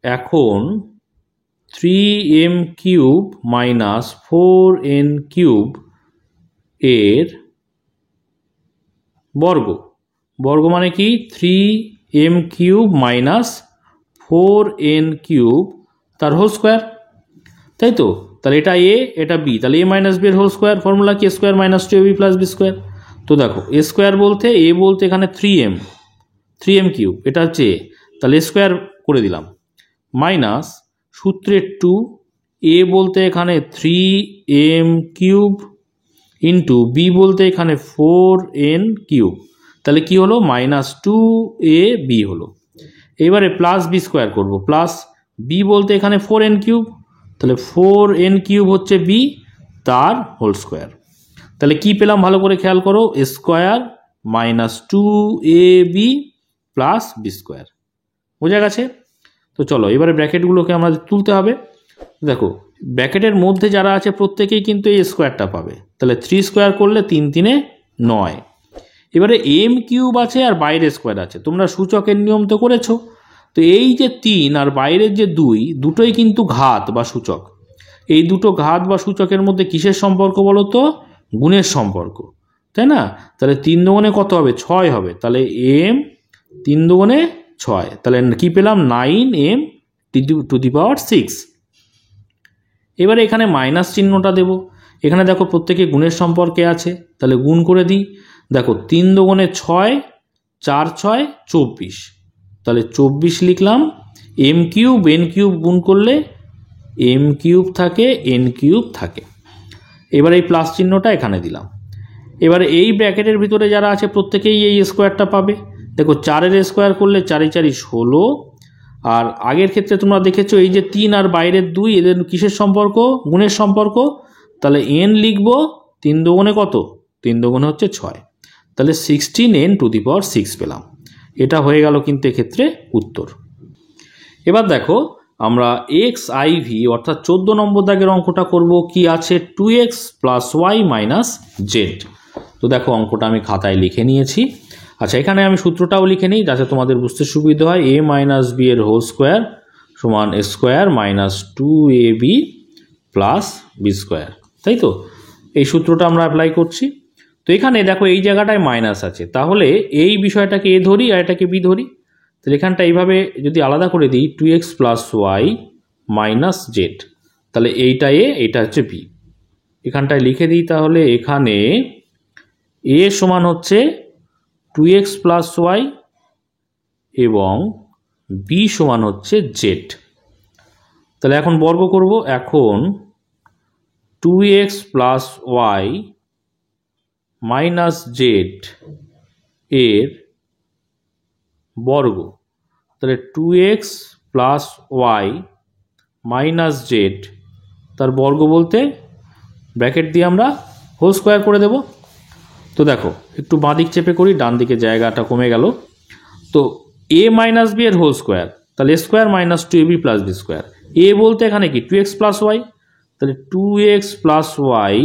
এখন 3m³ মাইনাস 4n³ এর বর্গ মানে কি 3m³ মাইনাস 4n³ তার হোল স্কোয়ার, তাই তো। তাহলে এটা এ এটা বি, তাহলে এ মাইনাস বি এর হোল স্কোয়ার, ফর্মুলা কি square minus 2ab plus B square. তো দেখো এ স্কোয়ার বলতে এ বলতে এখানে 3m³ এটা হচ্ছে এ, তাহলে স্কোয়ার করে দিলাম, মাইনাস সূত্রের 2 এ বলতে এখানে 3m³ ইন্টু বি বলতে এখানে 4n³, তাহলে কি হলো মাইনাস 2ab হলো। এবারে প্লাস বি স্কোয়ার করবো, প্লাস বি বলতে এখানে 4n³, তাহলে 4n³ হচ্ছে বি তার হোল স্কোয়ার। তাহলে কি পেলাম ভালো করে খেয়াল করো, square minus 2ab plus B square. বোঝা গেছে? তো চলো এবারে ব্র্যাকেটগুলোকে আমাদের তুলতে হবে। দেখো ব্র্যাকেটের মধ্যে যারা আছে প্রত্যেকেই কিন্তু এই স্কোয়ারটা পাবে, তাহলে 3 স্কোয়ার করলে 3 3 9। এবারে m³ আছে আর বাইরের স্কোয়ার আছে, তোমরা সূচকের নিয়ম তো করেছো। তো এই যে 3 আর বাইরের যে 2 দুটোই কিন্তু ঘাত বা সূচক। এই দুটো ঘাত বা সূচকের মধ্যে কিসের সম্পর্ক বলো তো, গুণের সম্পর্ক, তাই না। তাহলে 3 দুগুণে কত হবে, 6 হবে, তাহলে m 3 দুগুণে 6, তাহলে কি পেলাম 9m⁶। এবারে এখানে মাইনাস চিহ্নটা দেব। এখানে দেখো প্রত্যেকে গুণের সম্পর্কে আছে, তাহলে গুণ করে দিই। দেখো 3 দুগুণে 6, 4 6 24, তাহলে 24 লিখলাম। এম কিউব এন কিউব গুণ করলে এম কিউব থাকে, এন কিউব থাকে। এবার এই প্লাস চিহ্নটা এখানে দিলাম। এবারে এই ব্র্যাকেটের ভিতরে যারা আছে প্রত্যেকেই এই স্কোয়ারটা পাবে। দেখো 4-এর স্কোয়ার করলে 4 4 16, আর আগের ক্ষেত্রে তোমরা দেখেছো এই যে 3 আর বাইরের 2 এদের কিসের সম্পর্ক? গুণের সম্পর্ক। তাহলে এন লিখবো 3 দুগুণে কত? 3 দুগুণে হচ্ছে 6, তাহলে 16n⁶ পেলাম। এটা হয়ে গেল কিন্তু এক্ষেত্রে উত্তর। এবার দেখো আমরা XIV অর্থাৎ 14 নম্বর দাগের অঙ্কটা করব। কি আছে? 2x + y - z। তো দেখো অঙ্কটা আমি খাতায় লিখে নিয়েছি। আচ্ছা, এখানে আমি সূত্রটাও লিখে নিই যাতে তোমাদের বুঝতে সুবিধা হয়। a - b এর হোল স্কোয়ার সমান a square minus 2ab plus B square, তাই তো? এই সূত্রটা আমরা অ্যাপ্লাই করছি। তো এখানে দেখো এই জায়গাটায় মাইনাস আছে, তাহলে এই বিষয়টাকে এ ধরি আর এটাকে বি ধরি। তাহলে এখানটা এইভাবে যদি আলাদা করে দিই 2x + y - z, তাহলে এইটা এ, এইটা হচ্ছে বি। এখানটায় লিখে দিই, তাহলে এখানে এ সমান হচ্ছে 2x + y এবং বি সমান হচ্ছে z। তাহলে এখন বর্গ করব। এখন 2x + y - z এর বর্গ, তাহলে 2x + y - z তার বর্গ বলতে ব্র্যাকেট দিয়ে আমরা হোল স্কোয়ার করে দেব। তো দেখো একটু বাঁ দিক চেপে করি, ডান দিকে জায়গাটা কমে গেল। তো a - b এর হোল স্কোয়ার, তাহলে a square minus 2ab + b square. a বলতে এখানে কি? 2x + y, তাহলে 2x + y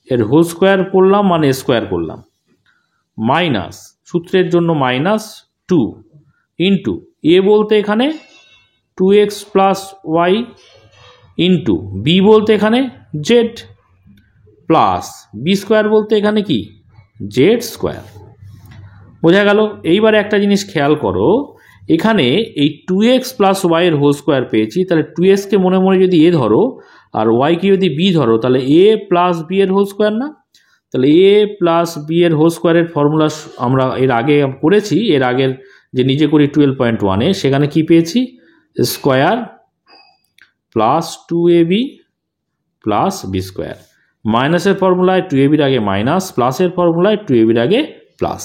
এর হোল স্কোয়ার করলাম মানে স্কোয়ার করলাম, মাইনাস সূত্রের জন্য -2 ইন্টু a বলতে এখানে 2x + y ইন্টু বি বলতে এখানে z প্লাস বি স্কোয়ার বলতে এখানে কি? z square. বোঝা গেল? এইবারে একটা জিনিস খেয়াল করো, এখানে এই 2x + y এর হোল স্কোয়ার পেয়েছি, তাহলে 2xকে মনে মনে যদি a ধরো আর yকে যদি b ধরো, তাহলে a + b এর হোল স্কোয়ার না? তাহলে a + b এর হোল স্কোয়ারের ফর্মুলা আমরা এর আগে করেছি, এর আগের যে নিজে করি 12.1-এ, সেখানে কি পেয়েছি? Square plus 2ab plus B square. মাইনাসের ফর্মুলায় 2ab-র আগে মাইনাস, প্লাসের ফর্মুলায় 2ab-র আগে প্লাস।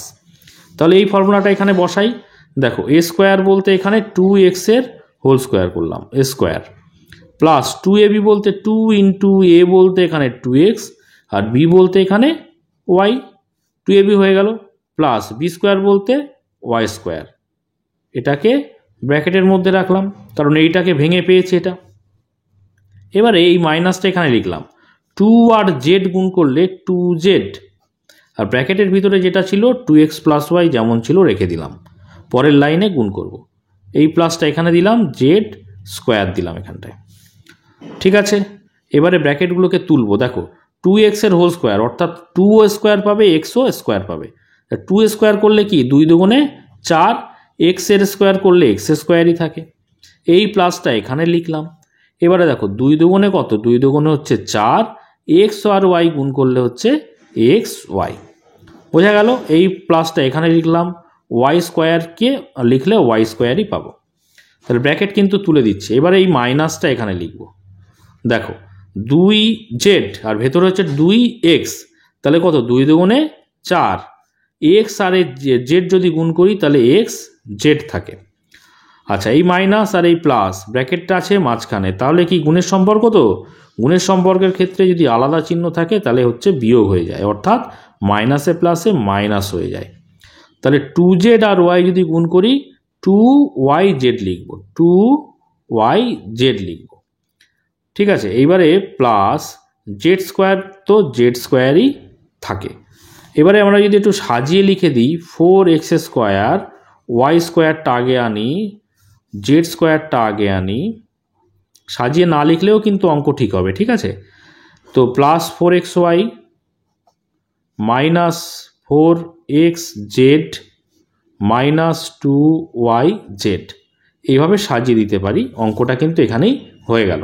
তাহলে এই ফর্মুলাটা এখানে বসাই। দেখো a স্কোয়ার বলতে এখানে 2x এর হোল স্কোয়ার করলাম, a স্কোয়ার প্লাস 2ab বলতে 2 ইন্টু a বলতে এখানে 2x আর b বলতে এখানে y, 2ab হয়ে গেল, প্লাস বি স্কোয়ার বলতে y স্কোয়ার। এটাকে ব্র্যাকেটের মধ্যে রাখলাম কারণ এইটাকে ভেঙে পেয়েছে এটা। এবারে এই মাইনাসটা এখানে লিখলাম, 2 আর z গুণ করলে 2z, আর ব্র্যাকেটের ভিতরে যেটা ছিল 2x + y যেমন ছিল রেখে দিলাম, পরের লাইনে গুণ করব। এই প্লাসটা এখানে দিলাম, z স্কোয়ার দিলাম এখানটায়। ঠিক আছে, এবারে ব্র্যাকেটগুলোকে তুলব। দেখো 2x এর হোল স্কোয়ার অর্থাৎ 2 স্কোয়ার পাবে, xও স্কোয়ার পাবে। 2 স্কোয়ার করলে কি? 2 দুগুণে 4, x এর স্কোয়ার করলে x স্কোয়ারই থাকে। এই প্লাসটা এখানে লিখলাম। এবারে দেখো 2 দুগুণে কত? 2 দুগুণে হচ্ছে 4, x আর y গুণ করলে হচ্ছে xy। বোঝা গেল? এই প্লাসটা এখানে লিখলাম, y স্কোয়ারকে লিখলে y স্কোয়ারই পাবো। তাহলে ব্র্যাকেট কিন্তু তুলে দিচ্ছে। এবারে এই মাইনাসটা এখানে লিখব। দেখো 2z আর ভেতরে হচ্ছে 2x, তাহলে কত? 2 দুগুণে 4, x আর z যদি গুণ করি তাহলে x z থাকে। আচ্ছা, এই মাইনাস আর এই প্লাস ব্র্যাকেটটা আছে মাঝখানে, তাহলে কি গুণের সম্পর্ক? তো গুণের সম্পর্কের ক্ষেত্রে যদি আলাদা চিহ্ন থাকে তাহলে হচ্ছে বিয়োগ হয়ে যায়, অর্থাৎ মাইনাসে প্লাসে মাইনাস হয়ে যায়। তাহলে 2z আর y যদি গুণ করি 2yz লিখব, 2yz লিখব। ঠিক আছে, এইবারে প্লাস জেড স্কোয়ার, তো জেড স্কোয়ারই থাকে। এবারে আমরা যদি একটু সাজিয়ে লিখে দিই, 4x স্কোয়ার, ওয়াই স্কোয়ারটা আগে আনি, জেড স্কোয়ারটা আগে আনি, সাজিয়ে না লিখলেও কিন্তু অঙ্ক ঠিক হবে। ঠিক আছে, তো plus 4xy minus 4xz minus 2yz, এইভাবে সাজিয়ে দিতে পারি। অঙ্কটা কিন্তু এখানেই হয়ে গেল।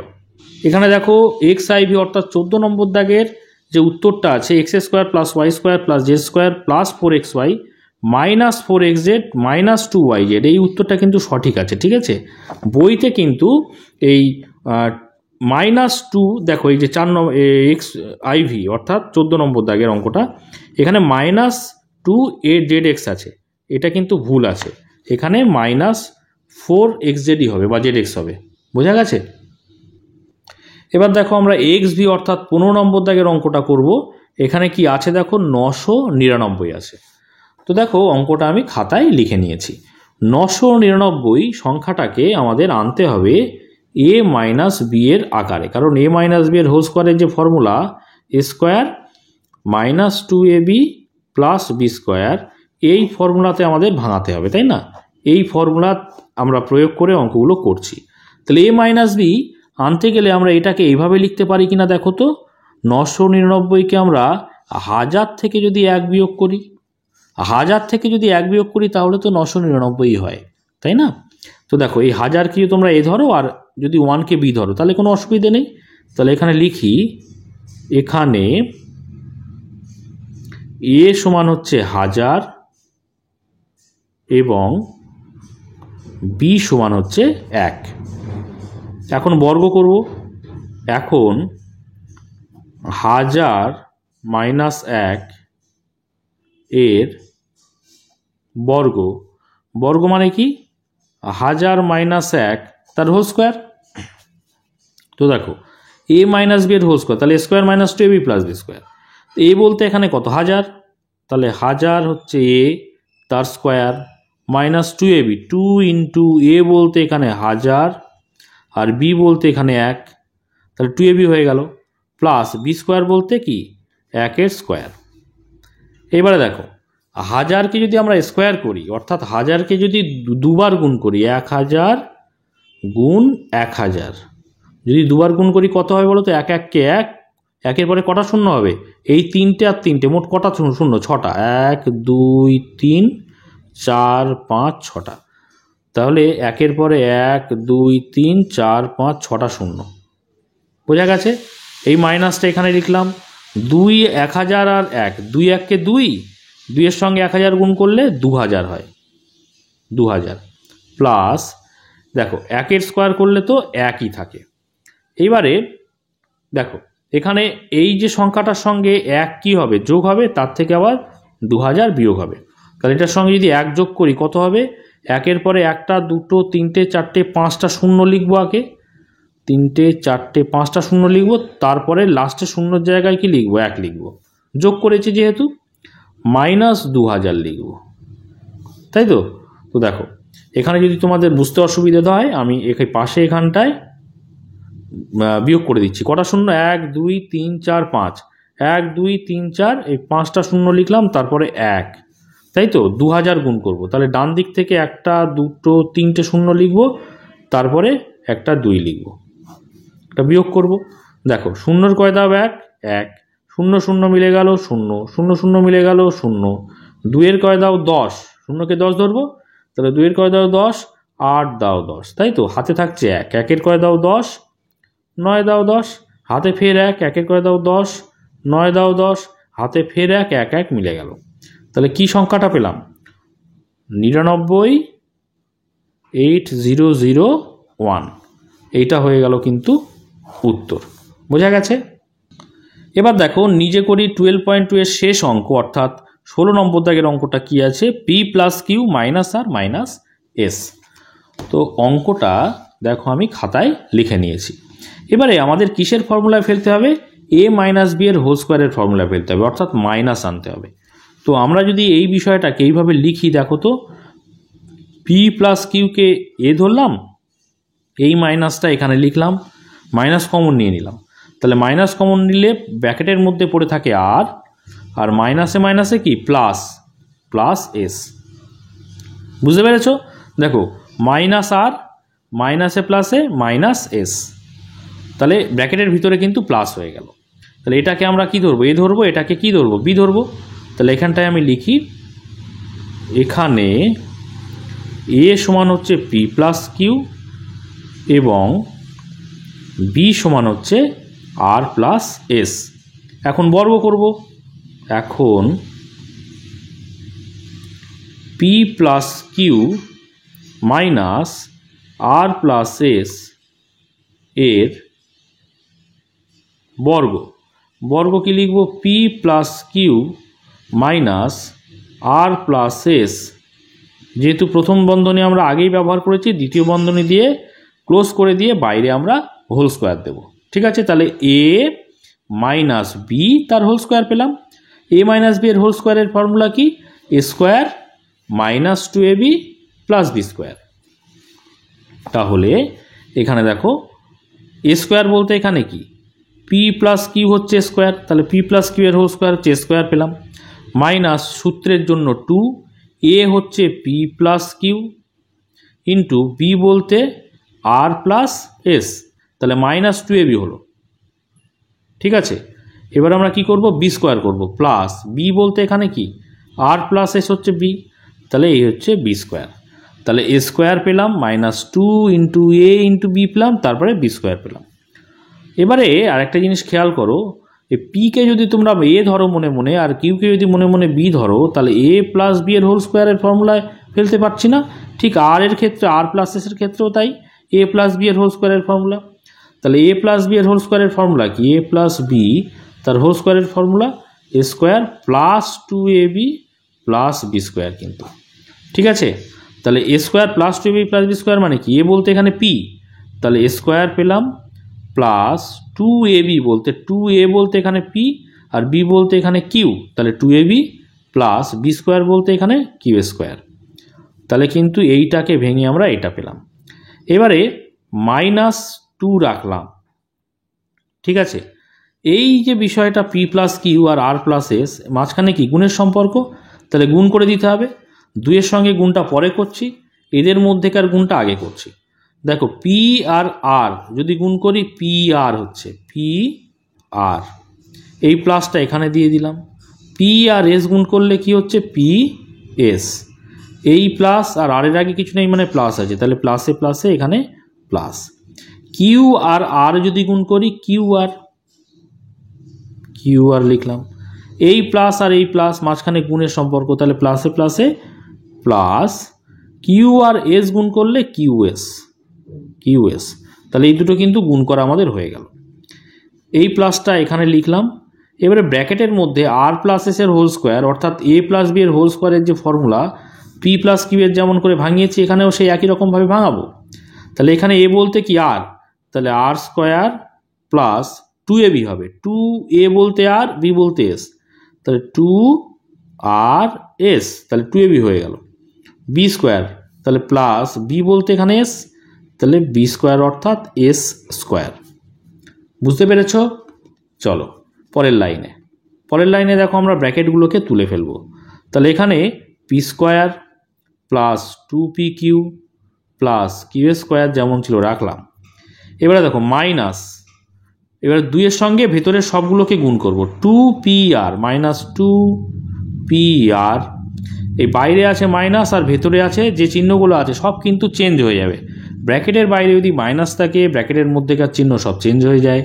এখানে দেখো XIV অর্থাৎ 14 নম্বর দাগের যে উত্তরটা আছে, x square plus Y square plus Z square plus 4xy -4xz -2yz, এই উত্তরটা কিন্তু সঠিক আছে, ঠিক আছে। বইতে কিন্তু এই -2, দেখো এই যে 4 নম্বর এক্স আইভি অর্থাৎ 14 নম্বর দাগের অঙ্কটা, এখানে -2azx আছে, এটা কিন্তু ভুল আছে, এখানে -4xzই হবে বা zx হবে, বোঝা গেছে। এবার দেখো আমরা xv অর্থাৎ 15 নম্বর দাগের অঙ্কটা করব। এখানে কি আছে দেখো, 999 আছে। তো দেখো অঙ্কটা আমি খাতায় লিখে নিয়েছি। 999 সংখ্যাটাকে আমাদের আনতে হবে a মাইনাস বি এর আকারে, কারণ a মাইনাস বি এর হোল স্কোয়ারের যে formula a square minus 2ab plus B square, এই ফর্মুলাতে আমাদের ভাঙাতে হবে, তাই না। এই ফর্মুলা আমরা প্রয়োগ করে অঙ্কগুলো করছি। তাহলে a মাইনাস বি আনতে গেলে আমরা এটাকে এইভাবে লিখতে পারি কিনা দেখো তো। 999কে আমরা 1000 থেকে যদি 1 বিয়োগ করি, 1000 থেকে যদি 1 বিয়োগ করি তাহলে তো 999 হয়, তাই না। তো দেখো এই 1000কে তোমরা এ ধরো আর যদি 1কে বি ধরো তাহলে কোনো অসুবিধে নেই। তাহলে এখানে লিখি, এখানে এ সমান হচ্ছে 1000 এবং বি সমান হচ্ছে 1। এখন বর্গ করব। এখন 1000 মাইনাস 1 এর বর্গ, বর্গ মানে কি 1000 মাইনাস 1 তার হোল স্কোয়ার। তো দেখো এ মাইনাস বি এর হোল স্কোয়ার, তাহলে square minus 2ab plus B square. A বলতে এখানে কত 1000, তাহলে 1000 হচ্ছে এ তার square minus 2ab, 2 into A বলতে এখানে 1000 আর বি বলতে এখানে 1, তাহলে 2ab হয়ে গেল, প্লাস বি স্কোয়ার বলতে কি 1 এর স্কোয়ার। এবারে দেখো 1000কে যদি আমরা স্কোয়ার করি অর্থাৎ 1000কে যদি দুবার গুণ করি, 1000 গুণ 1000 যদি দুবার গুণ করি কত হবে বলো তো, 1 1 কে 1, 1-এর পরে কটা শূন্য হবে, এই 3টে আর 3টে, মোট কটা শূন্য 6টা, 1 2 3 4 5 6টা। তাহলে 1-এর পরে 1 2 3 4 5 6টা শূন্য, বোঝা গেছে। এই মাইনাসটা এখানে লিখলাম, 2 1000 আর 1, 2 1-কে 2, 2-এর সঙ্গে 1000 গুণ করলে 2000 হয়, 2000 প্লাস দেখো 1-এর স্কোয়ার করলে তো 1ই থাকে। এইবারে দেখো এখানে এই যে সংখ্যাটার সঙ্গে 1 কি হবে, যোগ হবে, তার থেকে আবার 2000 বিয়োগ হবে। তাহলে এটার সঙ্গে যদি 1 যোগ করি কত হবে, 1-এর পরে 1টা 2টো 3টে 4টে 5টা শূন্য লিখবো, আগে 3টে 4টে 5টা শূন্য লিখবো, তারপরে লাস্টে শূন্যর জায়গায় কি লিখবো, 1 লিখবো, যোগ করেছি যেহেতু, মাইনাস 2000 লিখবো, তাই তো। তো দেখো এখানে যদি তোমাদের বুঝতে অসুবিধা হয় আমি এখানে পাশে এখানটায় বিয়োগ করে দিচ্ছি, কটা শূন্য 1 2 3 4 5, 1 2 3 4 এই 5টা শূন্য লিখলাম, তারপরে 1, তাই তো 2000 গুণ করব, তাহলে ডান দিক থেকে 1টা 2টো 3টে শূন্য লিখব, তারপরে একটা 2 লিখব, এটা বিয়োগ করব। দেখো শূন্যর কয় দাও 1 1, 0 0 মিলে গেল 0, 0 0 মিলে গেল 0, 2-এর কয় দাও 10, শূন্যকে 10 ধরবো, তাহলে 2-এর কয় দাও 10, 8 দাও 10, তাই তো, হাতে থাকছে 1, 1-এর কয় দাও 10, 9 দাও 10, হাতে ফের 1, 1-এর কয় দাও 10, 9 দাও 10, হাতে ফের 1, 1 1 মিলে গেল। তাহলে কি সংখ্যাটা পেলাম, 99,8001, এইটা হয়ে গেল কিন্তু উত্তর, বোঝা গেছে। এবার দেখো নিজে করি 12.2 এর শেষ অঙ্ক অর্থাৎ 16 নম্বর দাগের অঙ্কটা কি আছে, পি প্লাস কিউ মাইনাস আর মাইনাস এস। তো অঙ্কটা দেখো আমি খাতায় লিখে নিয়েছি। এবারে আমাদের কিসের ফর্মুলায় ফেলতে হবে, এ মাইনাস বি এর হোল স্কোয়ারের ফর্মুলায় ফেলতে হবে, অর্থাৎ মাইনাস আনতে হবে। তো আমরা যদি এই বিষয়টাকে এইভাবে লিখি, দেখো তো পি প্লাস কিউকে এ ধরলাম, এই মাইনাসটা এখানে লিখলাম, মাইনাস কমন নিয়ে নিলাম, তাহলে মাইনাস কমন নিলে ব্র্যাকেটের মধ্যে পড়ে থাকে আর মাইনাসে মাইনাসে কি প্লাস, প্লাস এস, বুঝতে পেরেছ। দেখো মাইনাস আর মাইনাসে প্লাসে মাইনাস এস, তাহলে ব্র্যাকেটের ভিতরে কিন্তু প্লাস হয়ে গেল। তাহলে এটাকে আমরা কি ধরবো, এ ধরবো, এটাকে কি ধরবো, বি ধরবো। তাহলে এখানটায় আমি লিখি, এখানে এ সমান হচ্ছে পি প্লাস কিউ এবং বি সমান হচ্ছে আর প্লাস এস। এখন বর্গ করব, এখন পি প্লাস কিউ মাইনাস আর প্লাস এস এর বর্গ। বর্গ কি লিখব? পি প্লাস কিউ মাইনাস আর প্লাস এস, যেহেতু প্রথম বন্ধনী আমরা আগেই ব্যবহার করেছি, দ্বিতীয় বন্ধনী দিয়ে ক্লোজ করে দিয়ে বাইরে আমরা হোল স্কোয়ার দেব। ঠিক আছে, তাহলে এ মাইনাস বি তার হোল স্কোয়ার পেলাম। এ মাইনাস বি এর হোল স্কোয়ারের ফর্মুলা কি? এ square minus 2ab plus B square. তাহলে এখানে দেখো এ স্কোয়ার বলতে এখানে কি? পি প্লাস কিউ হচ্ছে স্কোয়ার, তাহলে পি প্লাস কিউ এর হোল স্কোয়ার হচ্ছে স্কোয়ার পেলাম, মাইনাস সূত্রের জন্য 2, এ হচ্ছে p plus Q into B বলতে আর প্লাস এস, তাহলে মাইনাস 2ab হলো। ঠিক আছে, এবার আমরা কি করব? বি স্কোয়ার করবো, প্লাস বি বলতে এখানে কি? আর প্লাস এস হচ্ছে বি, তাহলে এই হচ্ছে বি স্কোয়ার। তাহলে এ স্কোয়ার পেলাম minus 2 into A into B পেলাম, তারপরে বি স্কোয়ার পেলাম। এবারে আরেকটা জিনিস খেয়াল করো, এই পিকে যদি তোমরা এ ধরো মনে মনে, আর কিউকে যদি মনে মনে বি ধরো, তাহলে এ প্লাস বি এর হোল স্কোয়ারের ফর্মুলায় ফেলতে পারছি না। ঠিক আর এর ক্ষেত্রে, আর প্লাস এস এর ক্ষেত্রেও তাই, এ প্লাস বি এর হোল স্কোয়ারের ফর্মুলা। তাহলে এ প্লাস বি এর হোল স্কোয়ারের ফর্মুলা কি? এ প্লাস বি তার হোল স্কোয়ারের formula a square plus 2ab plus B square কিন্তু। ঠিক আছে, তাহলে এ square plus 2ab plus B square মানে কি? এ বলতে এখানে পি, তাহলে এ স্কোয়ার পেলাম প্লাস 2ab বলতে 2a বলতে এখানে পি, আর বি বলতে এখানে কিউ, তাহলে 2ab প্লাস বি স্কোয়ার বলতে এখানে কিউ স্কোয়ার। তাহলে কিন্তু এইটাকে ভেঙে আমরা এটা পেলাম। এবারে মাইনাস 2 রাখলাম। ঠিক আছে, এই যে বিষয়টা পি প্লাস কিউ আর আর প্লাস এস, মাঝখানে কি গুণের সম্পর্ক, তাহলে গুণ করে দিতে হবে। 2-এর সঙ্গে গুণটা পরে করছি, এদের মধ্যেকার গুণটা আগে করছি। দেখো পি আর আর যদি গুণ করি, পি আর হচ্ছে পি আর, এই প্লাসটা এখানে দিয়ে দিলাম। পি আর এস গুণ করলে কি হচ্ছে? P S. এই প্লাস আর আর এর আগে কিছু নেই মানে প্লাস আছে, তাহলে প্লাসে প্লাসে এখানে প্লাস। কিউ আর আর যদি গুণ করি, কিউ আর লিখলাম। এই প্লাস আর এই প্লাস মাঝখানে গুণের সম্পর্ক, তাহলে প্লাসে প্লাসে প্লাস। কিউ আর এস গুণ করলে কিউএস, তাহলে এই দুটো কিন্তু গুণ করা আমাদের হয়ে গেল। এই প্লাসটা এখানে লিখলাম। এবারে ব্র্যাকেটের মধ্যে আর প্লাস এস এর হোল স্কোয়ার, অর্থাৎ এ প্লাস বি এর হোল স্কোয়ারের যে ফর্মুলা পি প্লাস কিউ এর যেমন করে ভাঙিয়েছি, এখানেও সেই একই রকমভাবে ভাঙাবো। তাহলে এখানে এ বলতে কি? আর, তাহলে আর স্কোয়ার প্লাস 2ab হবে, 2a বলতে আর, বি বলতে এস, তাহলে 2r(s), তাহলে 2ab হয়ে গেল। বি স্কোয়ার, তাহলে প্লাস বি বলতে এখানে এস, তাহলে বি স্কোয়ার অর্থাৎ এস স্কোয়ার। বুঝতে পেরেছ? চলো পরের লাইনে দেখো আমরা ব্র্যাকেটগুলোকে তুলে ফেলবো। তাহলে এখানে P square plus 2pq plus Q square যেমন ছিল রাখলাম। এবারে দেখো মাইনাস, এবার 2-এর সঙ্গে ভেতরের সবগুলোকে গুণ করব, 2pr মাইনাস 2pr, এই বাইরে আছে মাইনাস আর ভেতরে আছে যে চিহ্নগুলো আছে সব কিন্তু চেঞ্জ হয়ে যাবে। ব্র্যাকেটের বাইরে যদি মাইনাস থাকে, ব্র্যাকেটের মধ্যেকার চিহ্ন সব চেঞ্জ হয়ে যায়।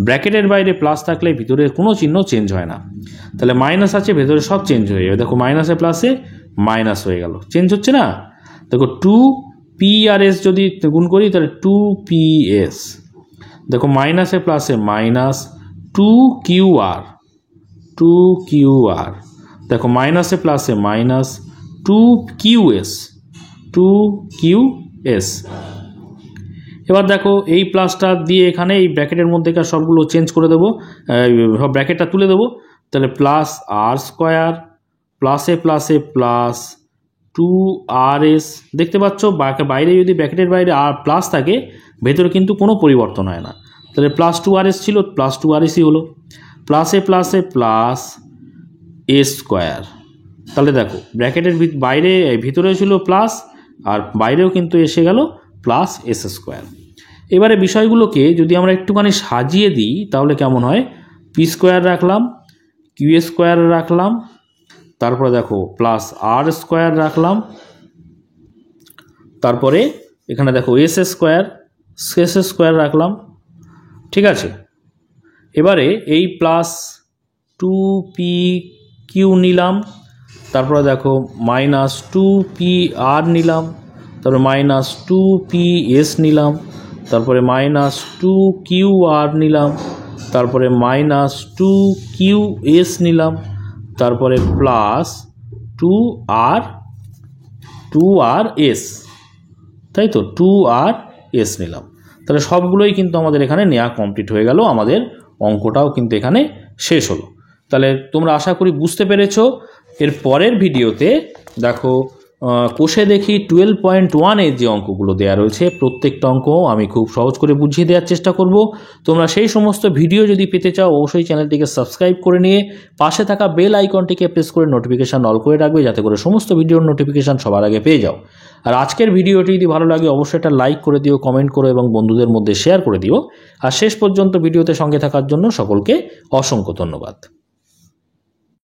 ব্র্যাকেটের বাইরে প্লাস থাকলে ভিতরের কোনো চিহ্ন চেঞ্জ হয় না। তাহলে মাইনাস আছে, ভেতরে সব চেঞ্জ হয়ে যাবে। দেখো মাইনাসে প্লাসে মাইনাস হয়ে গেল, চেঞ্জ হচ্ছে না? দেখো 2prs যদি গুণ করি তাহলে 2ps, দেখো মাইনাসে প্লাসে মাইনাস 2qr, দেখো মাইনাসে প্লাসে মাইনাস 2qs। এবার দেখো এই প্লাসটা দিয়ে এখানে এই ব্র্যাকেটের মধ্যেকার সবগুলো চেঞ্জ করে দেবো, সব ব্র্যাকেটটা তুলে দেবো। তাহলে প্লাস আর স্কোয়ার প্লাসে প্লাসে প্লাস 2rs, দেখতে পাচ্ছ বাইরে যদি ব্র্যাকেটের বাইরে আর প্লাস থাকে ভেতরে কিন্তু কোনো পরিবর্তন হয় না। তাহলে প্লাস 2rs ছিল, প্লাস 2rsই হলো। প্লাসে প্লাসে প্লাস এ স্কোয়ার, তাহলে দেখো ব্র্যাকেটের বাইরে ভিতরে ছিল প্লাস আর বাইরেও কিন্তু এসে গেল প্লাস এস স্কোয়ার। এবারে বিষয়গুলোকে যদি আমরা একটুখানি সাজিয়ে দিই তাহলে কেমন হয়? পি স্কোয়ার রাখলাম, কিউ স্কোয়ার রাখলাম, তারপরে দেখো প্লাস আর স্কোয়ার রাখলাম, তারপরে এখানে দেখো এস স্কোয়ার রাখলাম। ঠিক আছে, এবারে এই প্লাস 2pq নিলাম, তারপরে দেখো -2PR নিলাম, তারপরে -2PS নিলাম, তারপরে -2QR নিলাম, তারপরে -2QS নিলাম, তারপরে +2RS, তাই তো 2RS নিলাম। তাহলে সবগুলোই কিন্তু আমাদের এখানে নেওয়া কমপ্লিট হয়ে গেল, আমাদের অঙ্কটাও কিন্তু এখানে শেষ হলো। তাহলে তোমরা আশা করি বুঝতে পেরেছো। এর পরের ভিডিওতে দেখো কোষে দেখি 12.1 এর যে অঙ্কগুলো দেওয়া রয়েছে প্রত্যেকটা অঙ্ক আমি খুব সহজ করে বুঝিয়ে দেওয়ার চেষ্টা করব। তোমরা সেই সমস্ত ভিডিও যদি পেতে চাও অবশ্যই চ্যানেলটিকে সাবস্ক্রাইব করে নিয়ে পাশে থাকা বেল আইকনটিকে প্রেস করে নোটিফিকেশান অল করে রাখবে, যাতে করে সমস্ত ভিডিওর নোটিফিকেশান সবার আগে পেয়ে যাও। আর আজকের ভিডিওটি যদি ভালো লাগে অবশ্যই একটা লাইক করে দিও, কমেন্ট করো এবং বন্ধুদের মধ্যে শেয়ার করে দিও। আর শেষ পর্যন্ত ভিডিওতে সঙ্গে থাকার জন্য সকলকে অসংখ্য ধন্যবাদ।